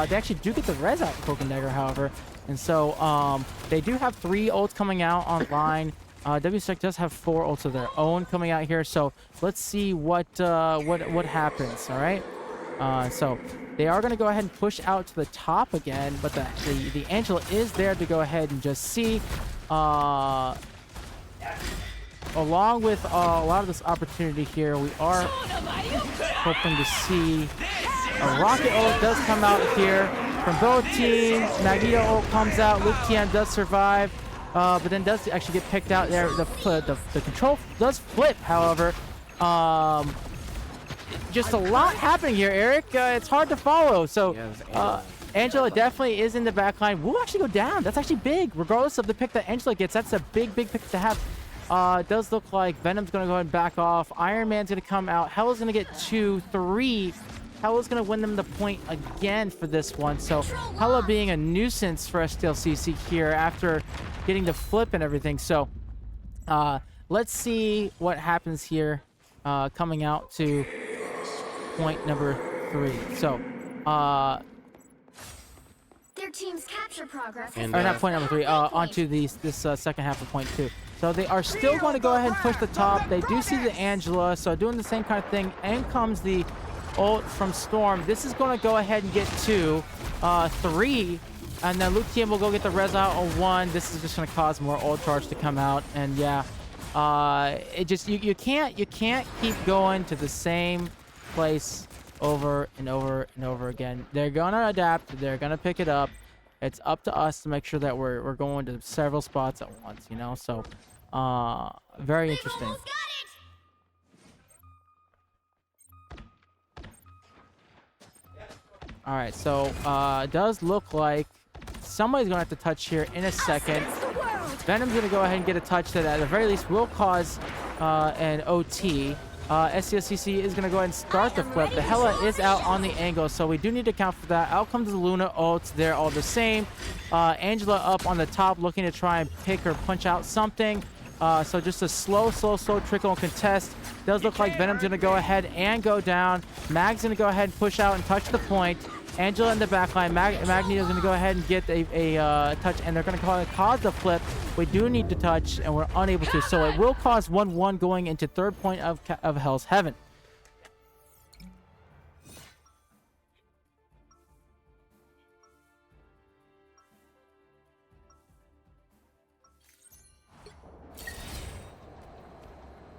They actually do get the res out, Cloak and Dagger, however. And so they do have 3 ults coming out online. WSUTech does have 4 ults of their own coming out here. So let's see what happens, all right? So they are going to go ahead and push out to the top again, but the Angela is there to go ahead and just see. Along with a lot of this opportunity here, we are hoping to see a rocket ult does come out here from both teams. Magneto ult comes out. Luke TM does survive, but then does actually get picked out there. The control does flip, however. Just a lot happening here, Eric. It's hard to follow. So Angela definitely is in the backline. Will actually go down. That's actually big. Regardless of the pick that Angela gets, that's a big pick to have. It does look like Venom's going to go ahead and back off. Iron Man's going to come out. Hella's going to get 2, 3. Hella's going to win them the point again for this one. So Hella being a nuisance for STLCC here after getting the flip and everything. So let's see what happens here coming out to point number 3. So Their team's capture progress And, has not point number 3, onto this second half of point 2. So they are still going to go ahead and push the top. They do see the Angela, so doing the same kind of thing. And comes the ult from Storm. This is going to go ahead and get 2, 3, and then Luke TM will go get the res out on 1. This is just going to cause more ult charge to come out, and yeah, it just you can't keep going to the same place over and over and over again. They're gonna adapt. They're gonna pick it up. It's up to us to make sure that we're going to several spots at once, you know. So very interesting. All right, so it does look like somebody's gonna have to touch here in a second. Venom's gonna go ahead and get a touch that at the very least will cause an OT. STLCC is gonna go ahead and start the flip. The Hella is out on the angle, so we do need to account for that. Out comes the Luna ults. They're all the same. Angela up on the top looking to try and pick or punch out something. So just a slow trickle and contest. Does look like Venom's gonna go ahead and go down. Mag's gonna go ahead and push out and touch the point. Angela in the backline. Magneto's gonna go ahead and get a touch, and they're gonna cause the flip. We do need to touch, and we're unable to. So it will cause 1-1 going into third point of Hell's Heaven.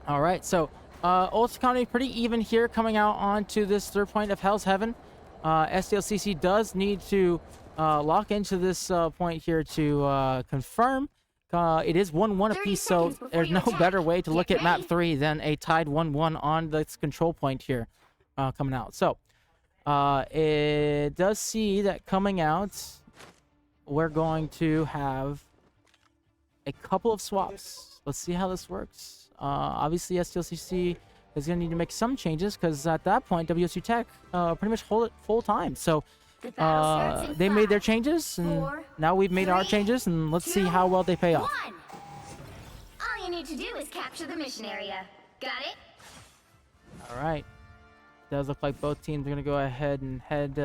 All right, so ults economy pretty even here coming out onto this third point of Hell's Heaven. STLCC does need to lock into this point here to confirm. It is 1-1 apiece, so there's no better way to look at map 3 than a tied 1-1 on this control point here coming out. So it does see that coming out, we're going to have a couple of swaps. Let's see how this works. Obviously, STLCC is going to need to make some changes because at that point, WSUTech pretty much hold it full time. So they made their changes, and now we've made our changes, and let's see how well they pay off. All you need to do is capture the mission area. Got it? All right. Does look like both teams are going to go ahead and head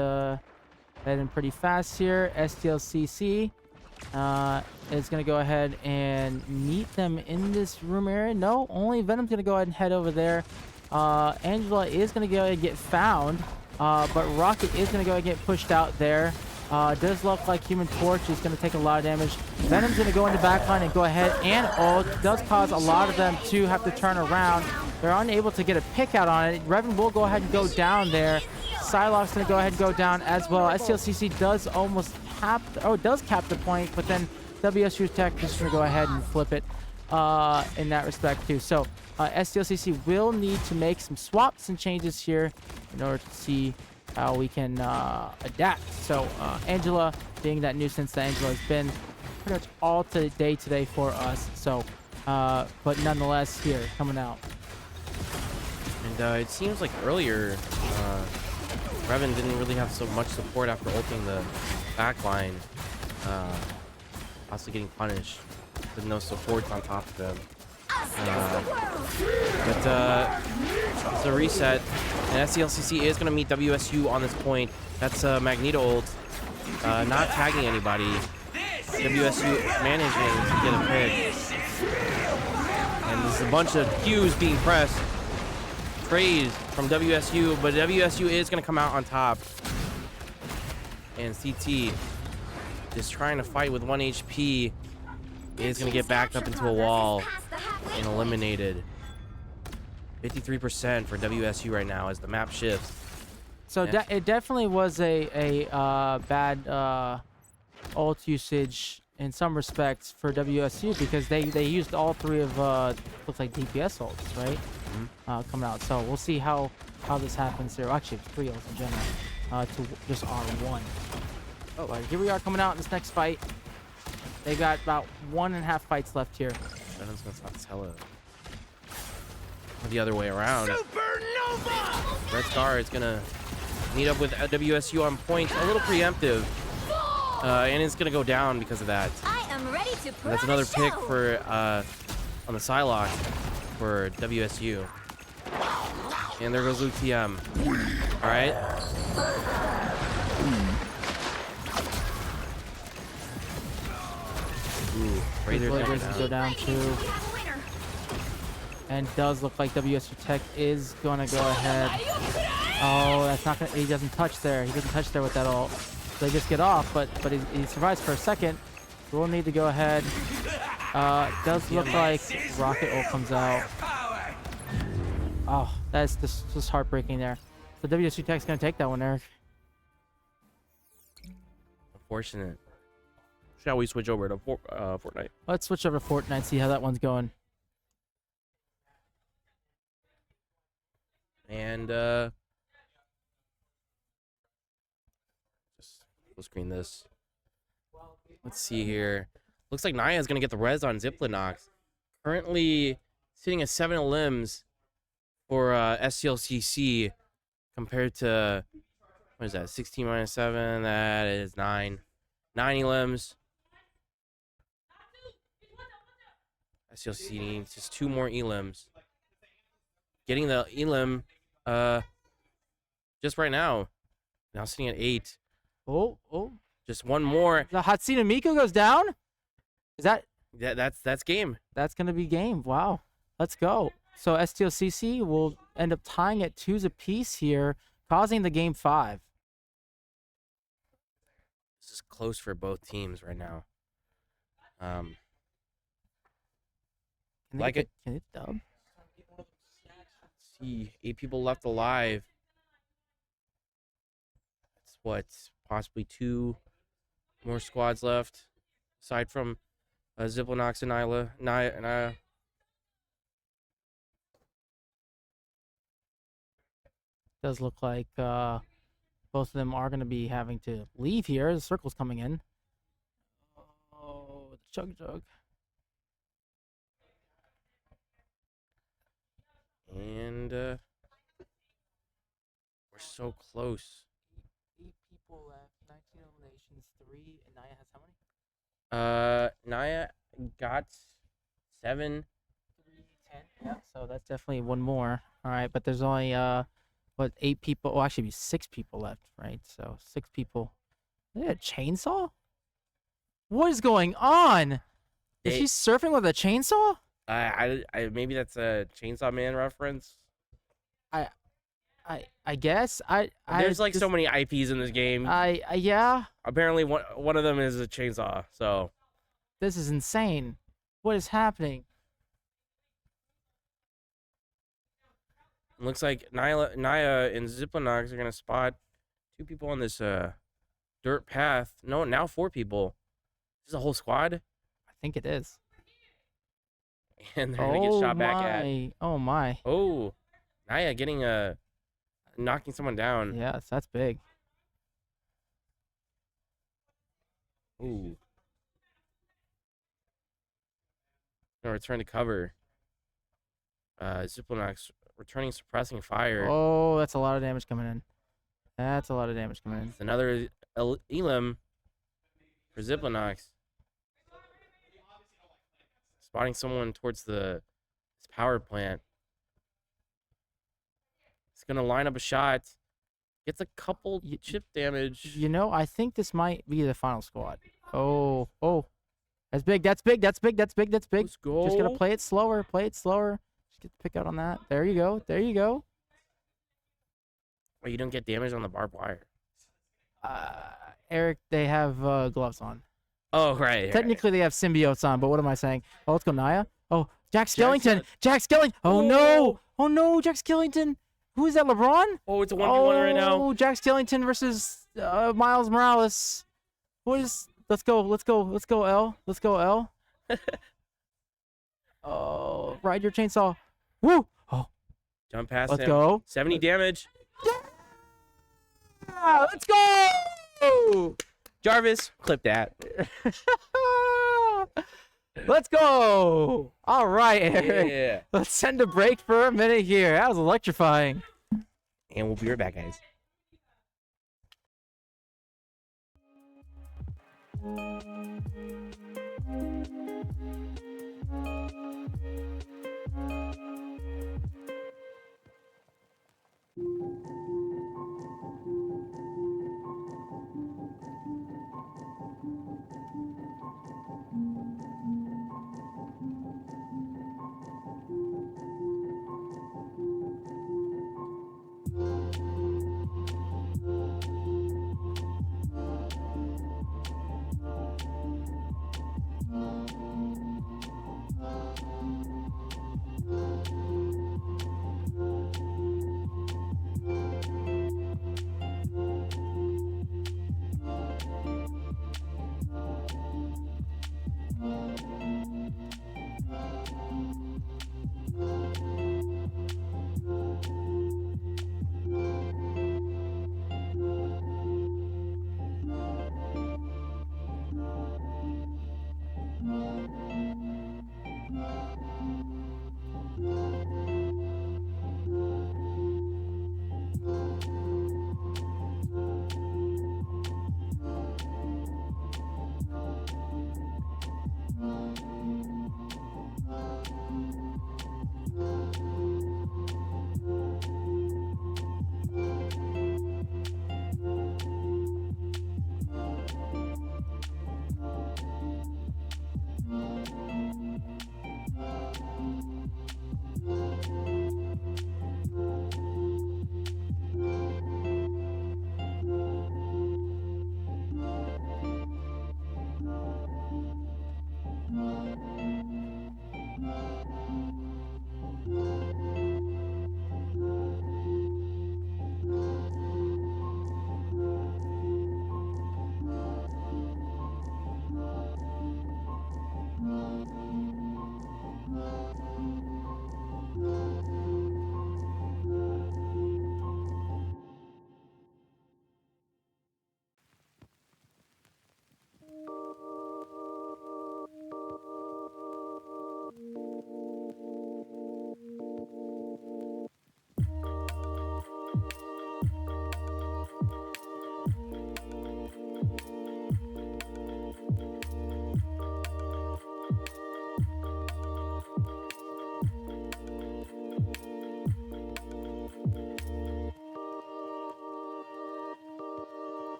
in pretty fast here. STLCC is going to go ahead and meet them in this room area. No, only Venom's going to go ahead and head over there. Angela is going to go ahead and get found, but Rocket is going to go ahead and get pushed out there. Does look like Human Torch is going to take a lot of damage. Venom's going to go into backline and go ahead and ult. Does cause a lot of them to have to turn around. They're unable to get a pick out on it. Revan will go ahead and go down there. Psylocke's going to go ahead and go down as well. STLCC does almost does cap the point, but then WSUTech is going to go ahead and flip it in that respect too. So STLCC will need to make some swaps and changes here in order to see how we can adapt. So Angela, being that nuisance that Angela has been pretty much all day today for us. So, but nonetheless, here coming out. And it seems like earlier, Revan didn't really have so much support after ulting the backline. Also getting punished with no support on top of them. It's a reset, and STLCC is going to meet WSU on this point. That's Magneto ult, not tagging anybody. WSU managing to get a pick. And there's a bunch of Qs being pressed. Trades from WSU, but WSU is going to come out on top. And CT is trying to fight with 1 HP. Is going to get backed up into a wall and eliminated. 53% for WSU right now as the map shifts. So it definitely was a bad ult usage in some respects for WSU because they used all 3 of looks like DPS ults, right? Coming out. So we'll see how this happens here. Actually, it's 3 ults in general to just R1. Oh, here we are coming out in this next fight. They got about 1.5 fights left here. Venom's gonna stop Tella. The other way around. Supernova! Red Star is gonna meet up with WSU on point, a little preemptive, and it's gonna go down because of that. I am ready to put That's another pick for on the Psylocke for WSU. And there goes Luke TM. All right. Ooh, Razor's gonna go down too. And does look like WSUTech is gonna go ahead. Oh, that's not gonna. He doesn't touch there. He doesn't touch there with that ult. They just get off, but he survives for a second. So we'll need to go ahead. Does look like Rocket ult comes out. Oh, that's just heartbreaking there. So WSUTech's gonna take that one, Eric. Unfortunate. Shall we switch over to Fortnite? Let's switch over to Fortnite, see how that one's going. And just full screen this. Let's see here. Looks like Naya is gonna get the res on Ziplinox. Currently sitting at 7 limbs for STLCC compared to what is that? 16 minus 7. That is 9. 9 limbs. STLCC needs just 2 more elims. Getting the elim just right now. Now sitting at 8. Oh. Just 1 more. The Hatsune Miku goes down? Is that... That's game. That's going to be game. Wow. Let's go. So STLCC will end up tying at 2s apiece here, causing the game 5. This is close for both teams right now. Can it dub? See, 8 people left alive. what, possibly 2 more squads left, aside from Ziplonox and Nyla. Does look like both of them are going to be having to leave here. The circle's coming in. Oh, the chug. And we're so close. 8 people left, 19 eliminations, 3, and Naya has how many? Naya got 7. 3, 10. Yeah, so that's definitely one more. All right, but there's only 8 people? Well, actually, 6 people left, right? So 6 people. Is it a chainsaw? What is going on? Is he surfing with a chainsaw? I maybe that's a Chainsaw Man reference. I guess There's like just, so many IPs in this game. Yeah. Apparently one of them is a chainsaw. So This is insane. What is happening? looks like Naya and Ziplonox are gonna spot 2 people on this dirt path. No, now 4 people. This is a whole squad, I think it is. and they're gonna get shot back at. Oh my. Oh, Naya getting knocking someone down. Yes, that's big. Ooh. Gonna return to cover. Ziplonox returning suppressing fire. Oh, that's a lot of damage coming in. That's a lot of damage coming in. It's another elim for Ziplonox. Spotting someone towards this power plant. He's gonna line up a shot. Gets a couple chip damage. You know, I think this might be the final squad. Oh. That's big. That's big. That's big. That's big. That's big. Let's go. Just gotta play it slower. Play it slower. Just get the pick out on that. There you go. There you go. Oh, you don't get damage on the barbed wire. Eric, they have gloves on. Oh, right. Technically, they have symbiotes on, but what am I saying? Oh, let's go, Naya. Oh, Jack Skellington. Jack Skellington. Oh, no. Oh, no, Jack Skellington. Who is that, LeBron? Oh, it's a 1v1 right now. Oh, Jack Skellington versus Miles Morales. What is... Let's go, L. Let's go, L. Oh, ride your chainsaw. Woo! Oh, Jump past let's him. go. 70 damage. Yeah, let's go! Jarvis, clip that. Let's go! All right, Eric. Yeah. Let's send a break for a minute here. That was electrifying. And we'll be right back, guys.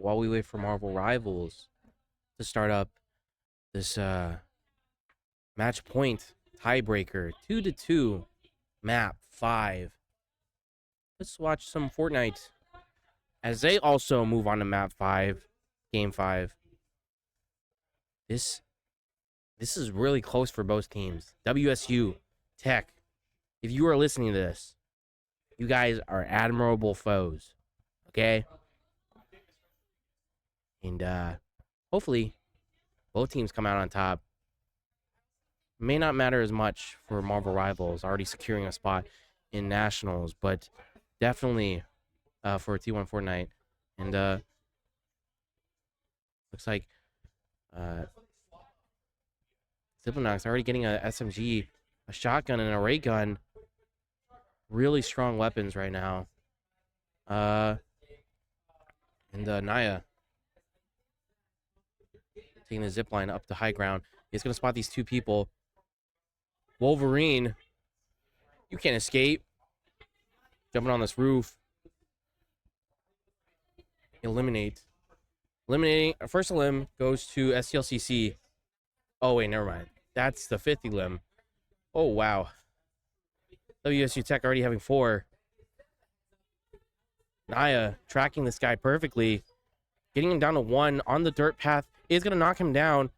while we wait for Marvel Rivals to start up this match point tiebreaker 2-2 map 5. Let's watch some Fortnite as they also move on to map 5, game 5. This is really close for both teams. WSUTech, if you are listening to this, you guys are admirable foes, okay? And hopefully both teams come out on top. May not matter as much for Marvel Rivals already securing a spot in Nationals, but definitely for T1 Fortnite. And looks like Ziplinox already getting a SMG, a shotgun, and a ray gun. Really strong weapons right now. And Naya taking the zipline up to high ground. He's going to spot these two people. Wolverine, you can't escape. Jumping on this roof. Eliminating. First elim goes to STLCC. Oh, wait, never mind. That's the 5th elim. Oh, wow. WSUTech already having 4. Naya tracking this guy perfectly. Getting him down to 1 on the dirt path. Is going to knock him down.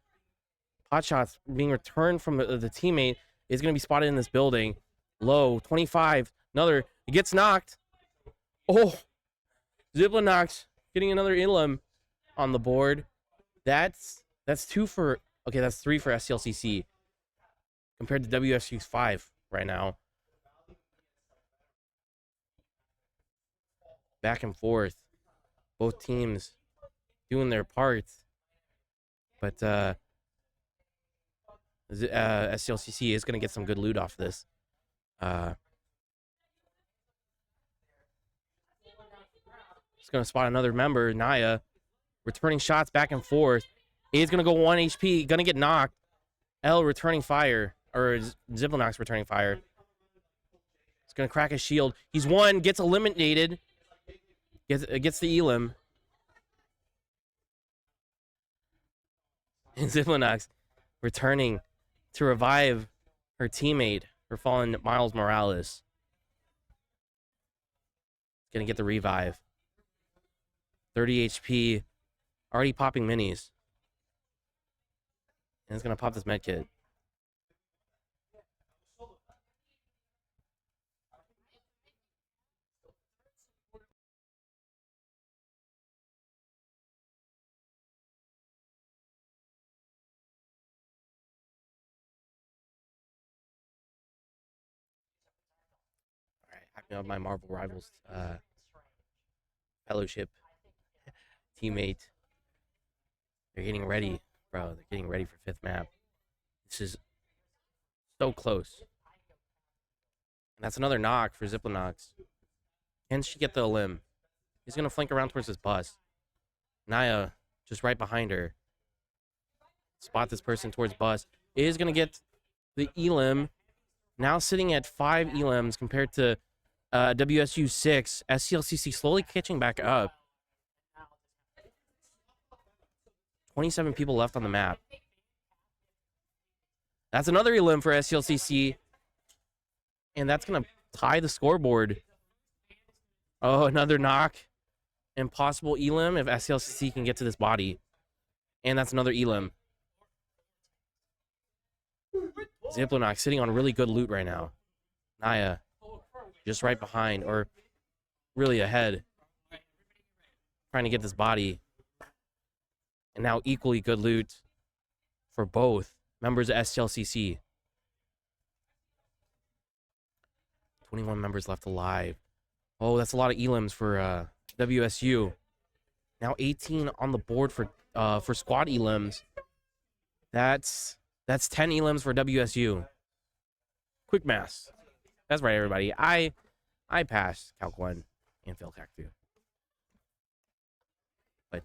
Pot shots being returned from the teammate. Is going to be spotted in this building. Low, 25. Another. He gets knocked. Oh. Ziplinox getting another elim on the board. That's 2 for... Okay, that's 3 for STLCC. Compared to WSU's 5 right now. Back and forth. Both teams doing their parts. But STLCC is going to get some good loot off this. It's going to spot another member, Naya. Returning shots back and forth. He's going to go 1 HP. Going to get knocked. L returning fire. Or Ziplinox returning fire. He's going to crack his shield. He's 1. Gets eliminated. Gets the elim. And Ziplinox returning to revive her teammate, her fallen Miles Morales. Gonna get the revive. 30 HP. Already popping minis. And it's gonna pop this medkit. Happy of my Marvel Rivals fellowship teammate. They're getting ready, bro. They're getting ready for 5th map. This is so close. And that's another knock for Ziplinox. Can she get the elim? He's going to flank around towards this bus. Naya just right behind her. Spot this person towards bus. Is going to get the elim. Now sitting at 5 elims compared to WSU 6. STLCC slowly catching back up. 27 people left on the map. That's another elim for STLCC. And that's going to tie the scoreboard. Oh, another knock. Impossible elim if STLCC can get to this body. And that's another elim. Ziplinox sitting on really good loot right now. Naya just right behind, or really ahead. Trying to get this body. And now equally good loot for both members of STLCC. 21 members left alive. Oh, that's a lot of elims for WSU. Now 18 on the board for squad elims. That's 10 elims for WSU. Quick math. That's right, everybody. I passed Calc 1 and failed Calc 2. But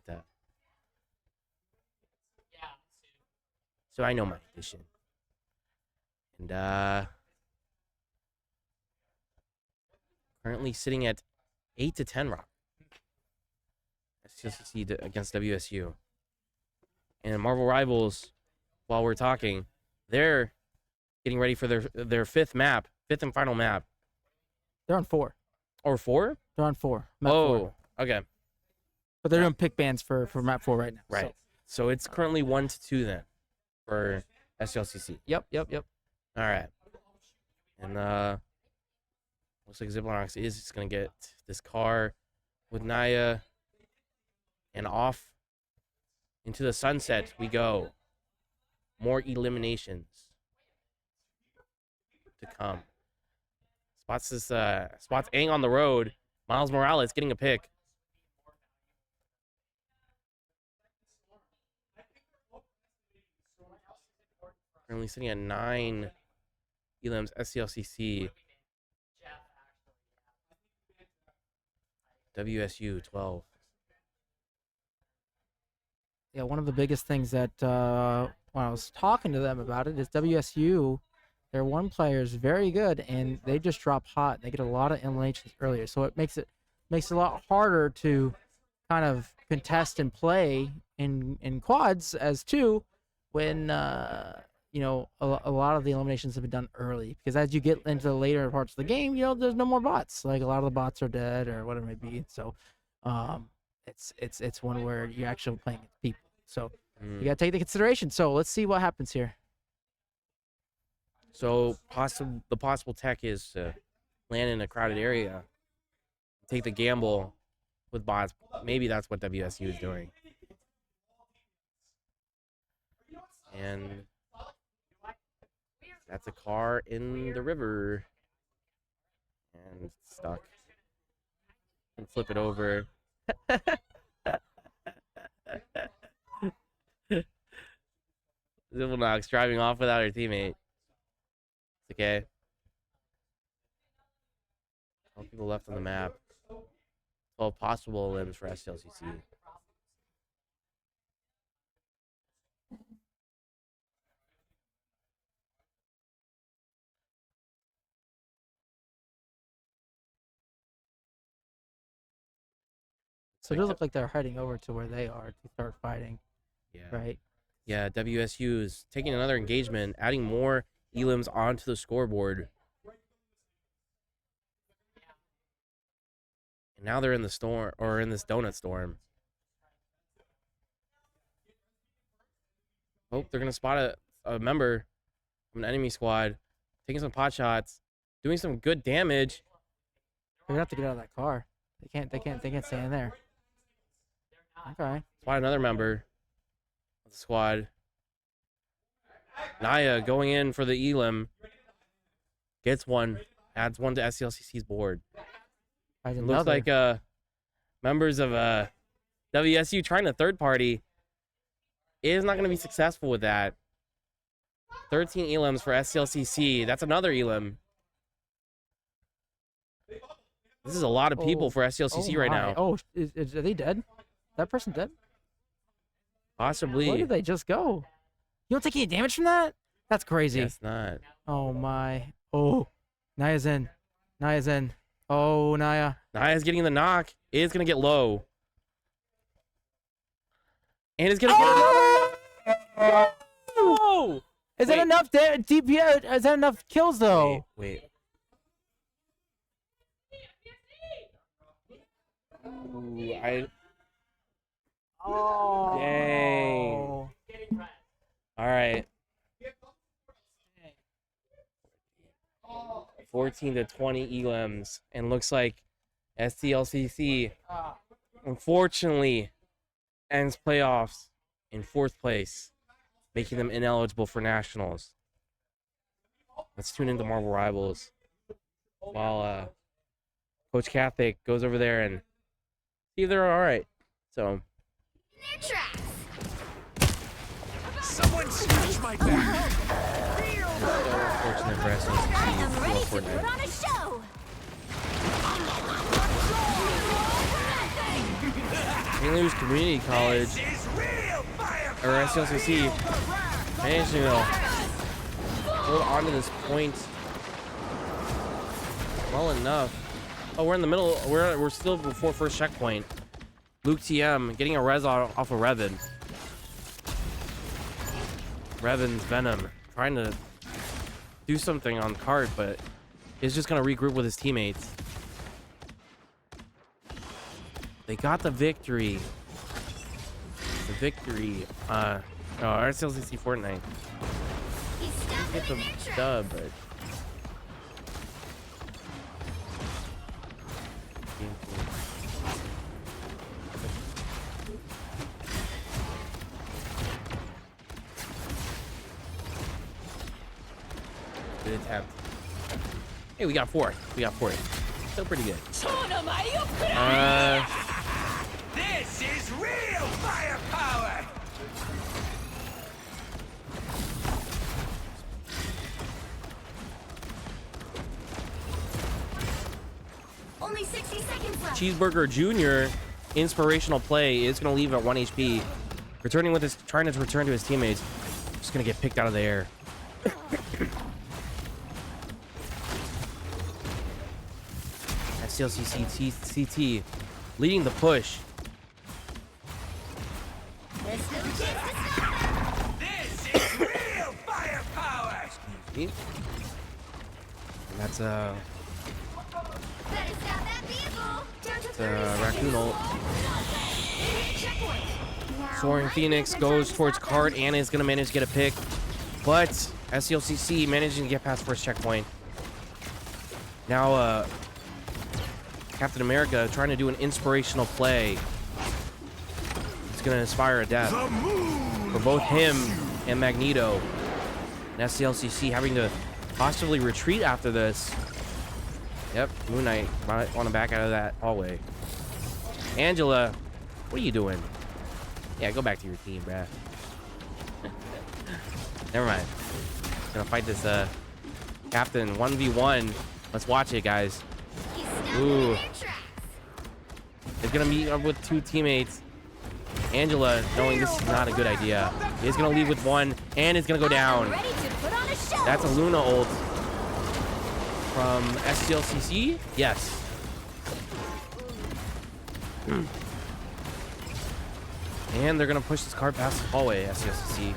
so I know my addition. And currently sitting at 8 to 10 rock. STLCC against WSU. And Marvel Rivals, while we're talking, they're getting ready for their fifth and final map. They're on 4. Or 4? They're on 4. Map 4. Okay. But they're doing pick bands for map 4 right now. Right. So it's currently 1-2 then for STLCC. Yep. All right. And looks like Ziplonox is just gonna get this car with Naya, and off into the sunset we go. More eliminations to come. Spots Aang on the road. Miles Morales getting a pick. Currently sitting at 9 elims. STLCC. WSU 12. Yeah, one of the biggest things that when I was talking to them about it is WSU, their one player is very good, and they just drop hot. They get a lot of eliminations earlier, so it makes it a lot harder to kind of contest and play in quads as 2 when you know, a lot of the eliminations have been done early, because as you get into the later parts of the game, you know, there's no more bots. Like, a lot of the bots are dead or whatever it may be. So, it's one where you're actually playing with people. So you gotta take the consideration. So let's see what happens here. So the possible tech is to land in a crowded area, take the gamble with bots. Maybe that's what WSU is doing. And that's a car in the river. And it's stuck. And flip it over. Ziplonox driving off without her teammate. It's okay. 12 people left on the map. 12 possible limbs for STLCC. So it does look like they're heading over to where they are to start fighting. Yeah. Right. Yeah, WSU is taking another engagement, adding more elims onto the scoreboard. And now they're in the storm, or in this donut storm. Oh, they're going to spot a member from an enemy squad, taking some pot shots, doing some good damage. They're gonna have to get out of that car. They can't stay in there. Okay. Spot another member of the squad. Naya going in for the elim. Gets one. Adds one to STLCC's board. It looks like members of WSU trying to third party is not going to be successful with that. 13 elims for STLCC. That's another elim. This is a lot of people for STLCC right now. Oh, are they dead? That person dead? Possibly. Where did they just go? You don't take any damage from that? That's crazy. Guess not. Oh my. Oh, Naya's in. Naya's in. Oh, Naya. Naya's getting the knock. It's going to get low. And it's going to get low. Oh! Is that enough DPS? Is that enough kills, though? Wait. Ooh, Oh. Dang. All right. 14 to 20 elims, and looks like STLCC unfortunately ends playoffs in 4th place, making them ineligible for nationals. Let's tune into Marvel Rivals while Coach Catholic goes over there and see if they're all right. So. Their tracks. Someone scratch my back. Fortunate for I am STLCC. ready to put on a show. St. Louis Community College, or STLCC, managed to hold on to this point well enough. Oh, we're in the middle. We're still before first checkpoint. Luke TM getting a res off of Revan. Revan's Venom trying to do something on card, but he's just gonna regroup with his teammates. They got the victory. The victory. STLCC Fortnite. Get the dub, but good attempt. Hey, we got fourth. Still pretty good. This is real firepower! Only 60 seconds left. Cheeseburger Jr. inspirational play is going to leave at 1 HP. Returning with his, trying to return to his teammates. Just going to get picked out of the air. STLCC CT leading the push. There's still a chance to stop them. This is real firepower! And that's Better stop that vehicle. Down to 30 Raccoon ult. Checkpoint. Now, Soaring right Phoenix now's the time goes to towards stop cart them. and is going to manage to get a pick. But STLCC managing to get past first checkpoint. Now Captain America trying to do an inspirational play. It's going to inspire a death for both him and Magneto. And STLCC having to possibly retreat after this. Yep, Moon Knight might want to back out of that hallway. Angela, what are you doing? Yeah, go back to your team, bruh. Never mind. Gonna fight this Captain 1v1. Let's watch it, guys. He's stopped them Ooh. in their tracks. He's gonna meet up with two teammates. Angela, knowing this is not a good idea, is gonna leave with one and is gonna go down. Ready to put on a show. That's a Luna ult from STLCC. Yes. And they're gonna push this card past the hallway. STLCC.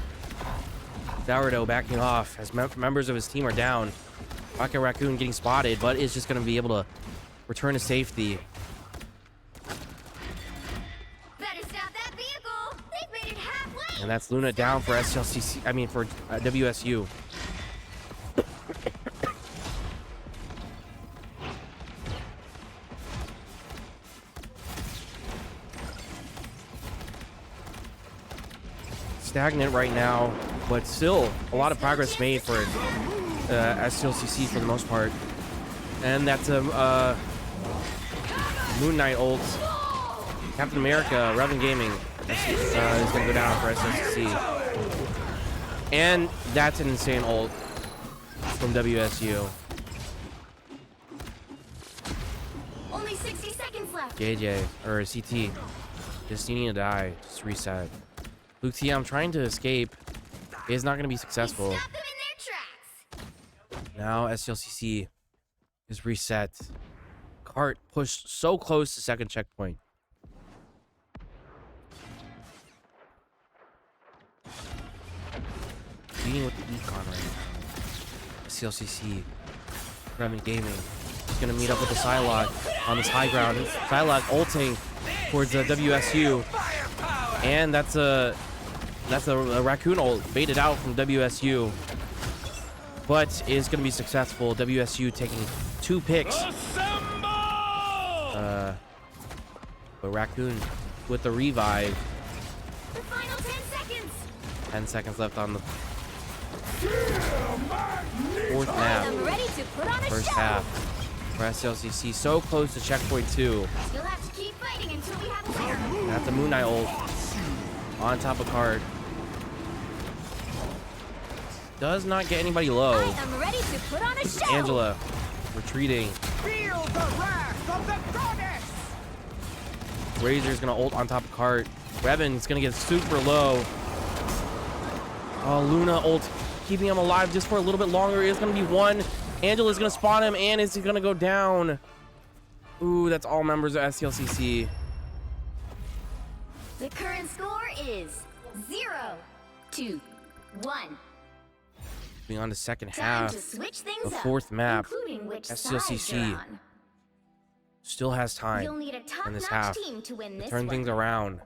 Sourdough backing off as members of his team are down. Rocket Raccoon getting spotted, but is just gonna be able to return to safety. Better stop that vehicle. They've made it halfway. And that's Luna down for STLCC. I mean, for WSU. Stagnant right now, but still a lot of progress made for STLCC for the most part. And that's a Moon Knight ult. Captain America, Revan Gaming is going to go down for STLCC. And that's an insane ult from WSU. Only 60 seconds left. JJ, or CT, just needing to die, just reset. Luke T, I'm trying to escape. Is not going to be successful. Stop them in their tracks. Now STLCC is reset. Cart pushed so close to second checkpoint. Leading with the econ right now. STLCC, Revan Gaming is going to meet up with the Psylocke on this high ground. Psylocke ulting towards the WSU. And that's a Raccoon ult baited out from WSU. But is going to be successful. WSU taking 2 picks. But Raccoon with the revive. The final 10 seconds. 10 seconds left on the fourth map. I'm ready to put on a First show. half for STLCC. So close to checkpoint 2. You'll have to keep fighting until we have a winner. That's a Moon Knight ult on top of card. Does not get anybody low. I am ready to put on a show. Angela retreating. Feel the wrath of the goddess! Razor's gonna ult on top of cart. Revan's gonna get super low. Oh, Luna ult keeping him alive just for a little bit longer. It's gonna be 1. Angela's gonna spawn him and is gonna go down. Ooh, that's all members of STLCC. The current score is 0-1. Moving on to second Time half. to switch things The up, fourth map. including which STLCC side you're on. Still has time You'll need a in this top-notch half team to win to this turn one. things around.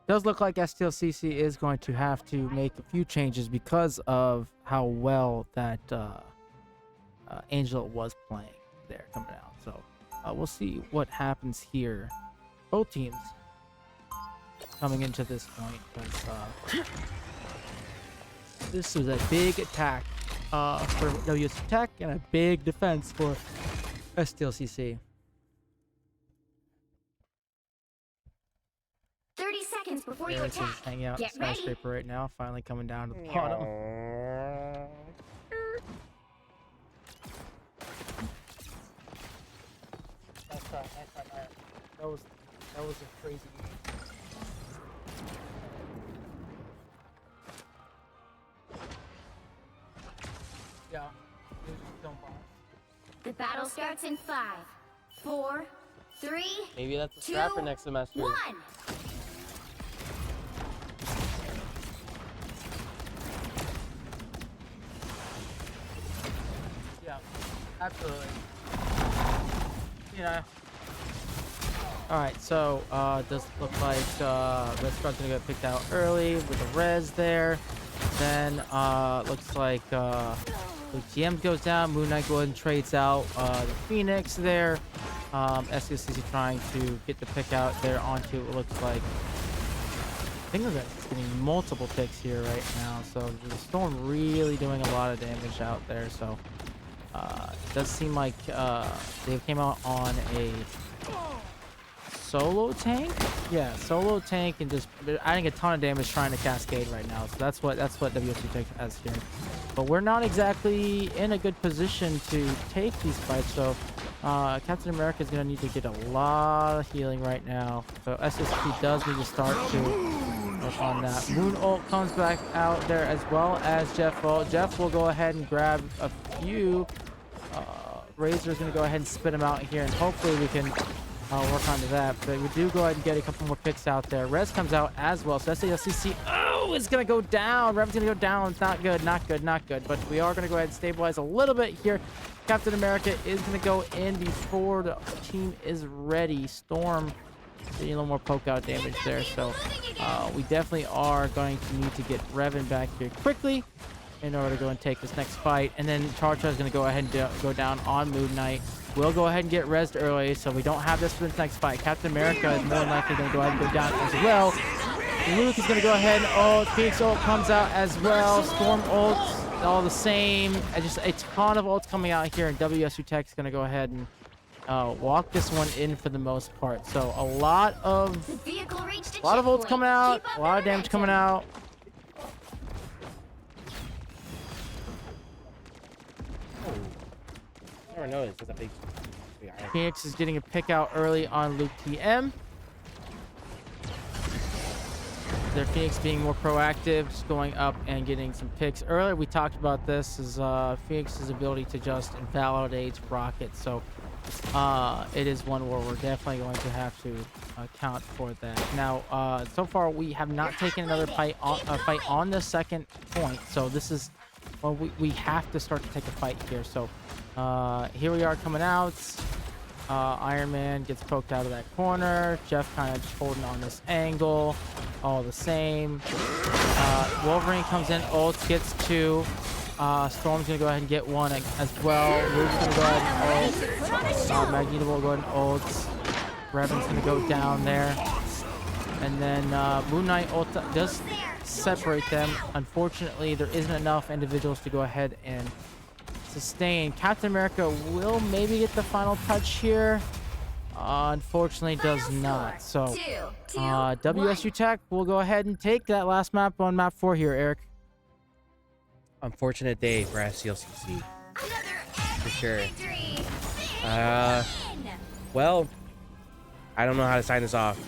Does look like STLCC is going to have to make a few changes because of how well that Angel was playing there coming out. So we'll see what happens here. Both teams coming into this point because this was a big attack for WSUTech and a big defense for STLCC. 30 seconds before you Harris is attack. hanging out in Get ready. skyscraper right now, finally coming down to the bottom. Nice try. That was a crazy game. Yeah, don't bomb. The battle starts in 5, 4, 3, Maybe that's a 2, strapper next semester. 1. Yeah, absolutely. You know. Alright, so does look like Red Scar's gonna get picked out early with the res there. Then looks like GM goes down, Moon Knight goes and trades out the Phoenix there. STLCC trying to get the pick out there onto it looks like. I think we're getting multiple picks here right now, so the Storm really doing a lot of damage out there. So it does seem like they came out on a solo tank. Yeah, solo tank, and just they're adding a ton of damage trying to cascade right now. So that's what WSUTech has here. But we're not exactly in a good position to take these fights. So Captain America is going to need to get a lot of healing right now. So SSP does need to start to work on that. Moon ult comes back out there as well as Jeff ult. Jeff will go ahead and grab a few. Razor's going to go ahead and spit him out here, and hopefully we can work on to that. But we do go ahead and get a couple more picks out there. Res comes out as well. So STLCC, it's going to go down. Rev's going to go down. It's not good, not good, not good. But we are going to go ahead and stabilize a little bit here. Captain America is going to go in before the team is ready. Storm getting a little more poke out damage there. So we definitely are going to need to get Revan back here quickly in order to go and take this next fight. And then Charcha is going to go ahead and go down on Moon Knight. We'll go ahead and get rezzed early, so we don't have this for the next fight. Captain America is more than likely going to go ahead and go down as well. Luke is going to go ahead and ult. Phoenix ult comes out as well. Storm ults, all the same. Just a ton of ults coming out here, and WSUTech is going to go ahead and walk this one in for the most part. So a lot of ults coming out, a lot of damage coming out. I never noticed. It's a big Phoenix is getting a pick out early on Luke TM. Their Phoenix being more proactive, just going up and getting some picks. Earlier we talked about this is Phoenix's ability to just invalidate rockets. So it is one where we're definitely going to have to account for that. Now, so far we have not taken another fight on the second point. So this is well, we have to start to take a fight here. So here we are coming out. Iron Man gets poked out of that corner. Jeff kind of just holding on this angle. All the same. Wolverine comes in, ults, gets two. Storm's going to go ahead and get one as well. Luke's going to go ahead and ult. Magneto will go ahead and ult. Revan's going to go down there. And then Moon Knight ult does separate them. Unfortunately, there isn't enough individuals to go ahead and sustain. Captain America will maybe get the final touch here. Unfortunately, does not. So WSUTech will go ahead and take that last map on map 4 here, Eric. unfortunate day for STLCC. For sure. Well, I don't know how to sign this off.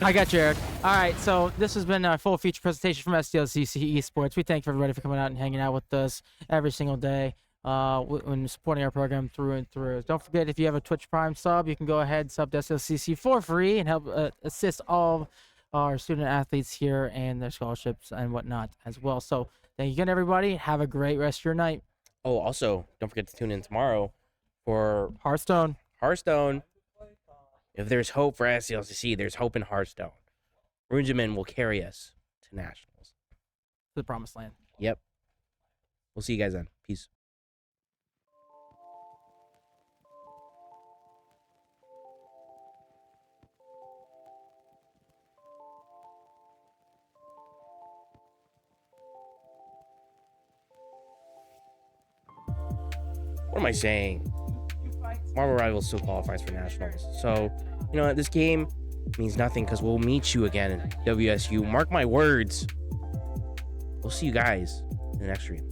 I got you, Eric. All right, so this has been a full feature presentation from STLCC Esports. We thank everybody for coming out and hanging out with us every single day, and supporting our program through and through. Don't forget, if you have a Twitch Prime sub, you can go ahead and sub to STLCC for free and help assist all our student athletes here and their scholarships and whatnot as well. So thank you again, everybody. Have a great rest of your night. Oh, also, don't forget to tune in tomorrow for Hearthstone. Hearthstone. If there's hope for STLCC, there's hope in Hearthstone. Runjamin will carry us to nationals. To the promised land. Yep. We'll see you guys then. Peace. What am I saying? Marvel Rivals still qualifies for nationals. So, you know what? This game means nothing because we'll meet you again in WSU. Mark my words. We'll see you guys in the next stream.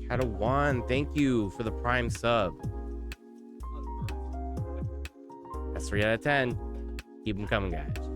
Padawan, thank you for the Prime sub. That's 3 out of 10. Keep them coming, guys.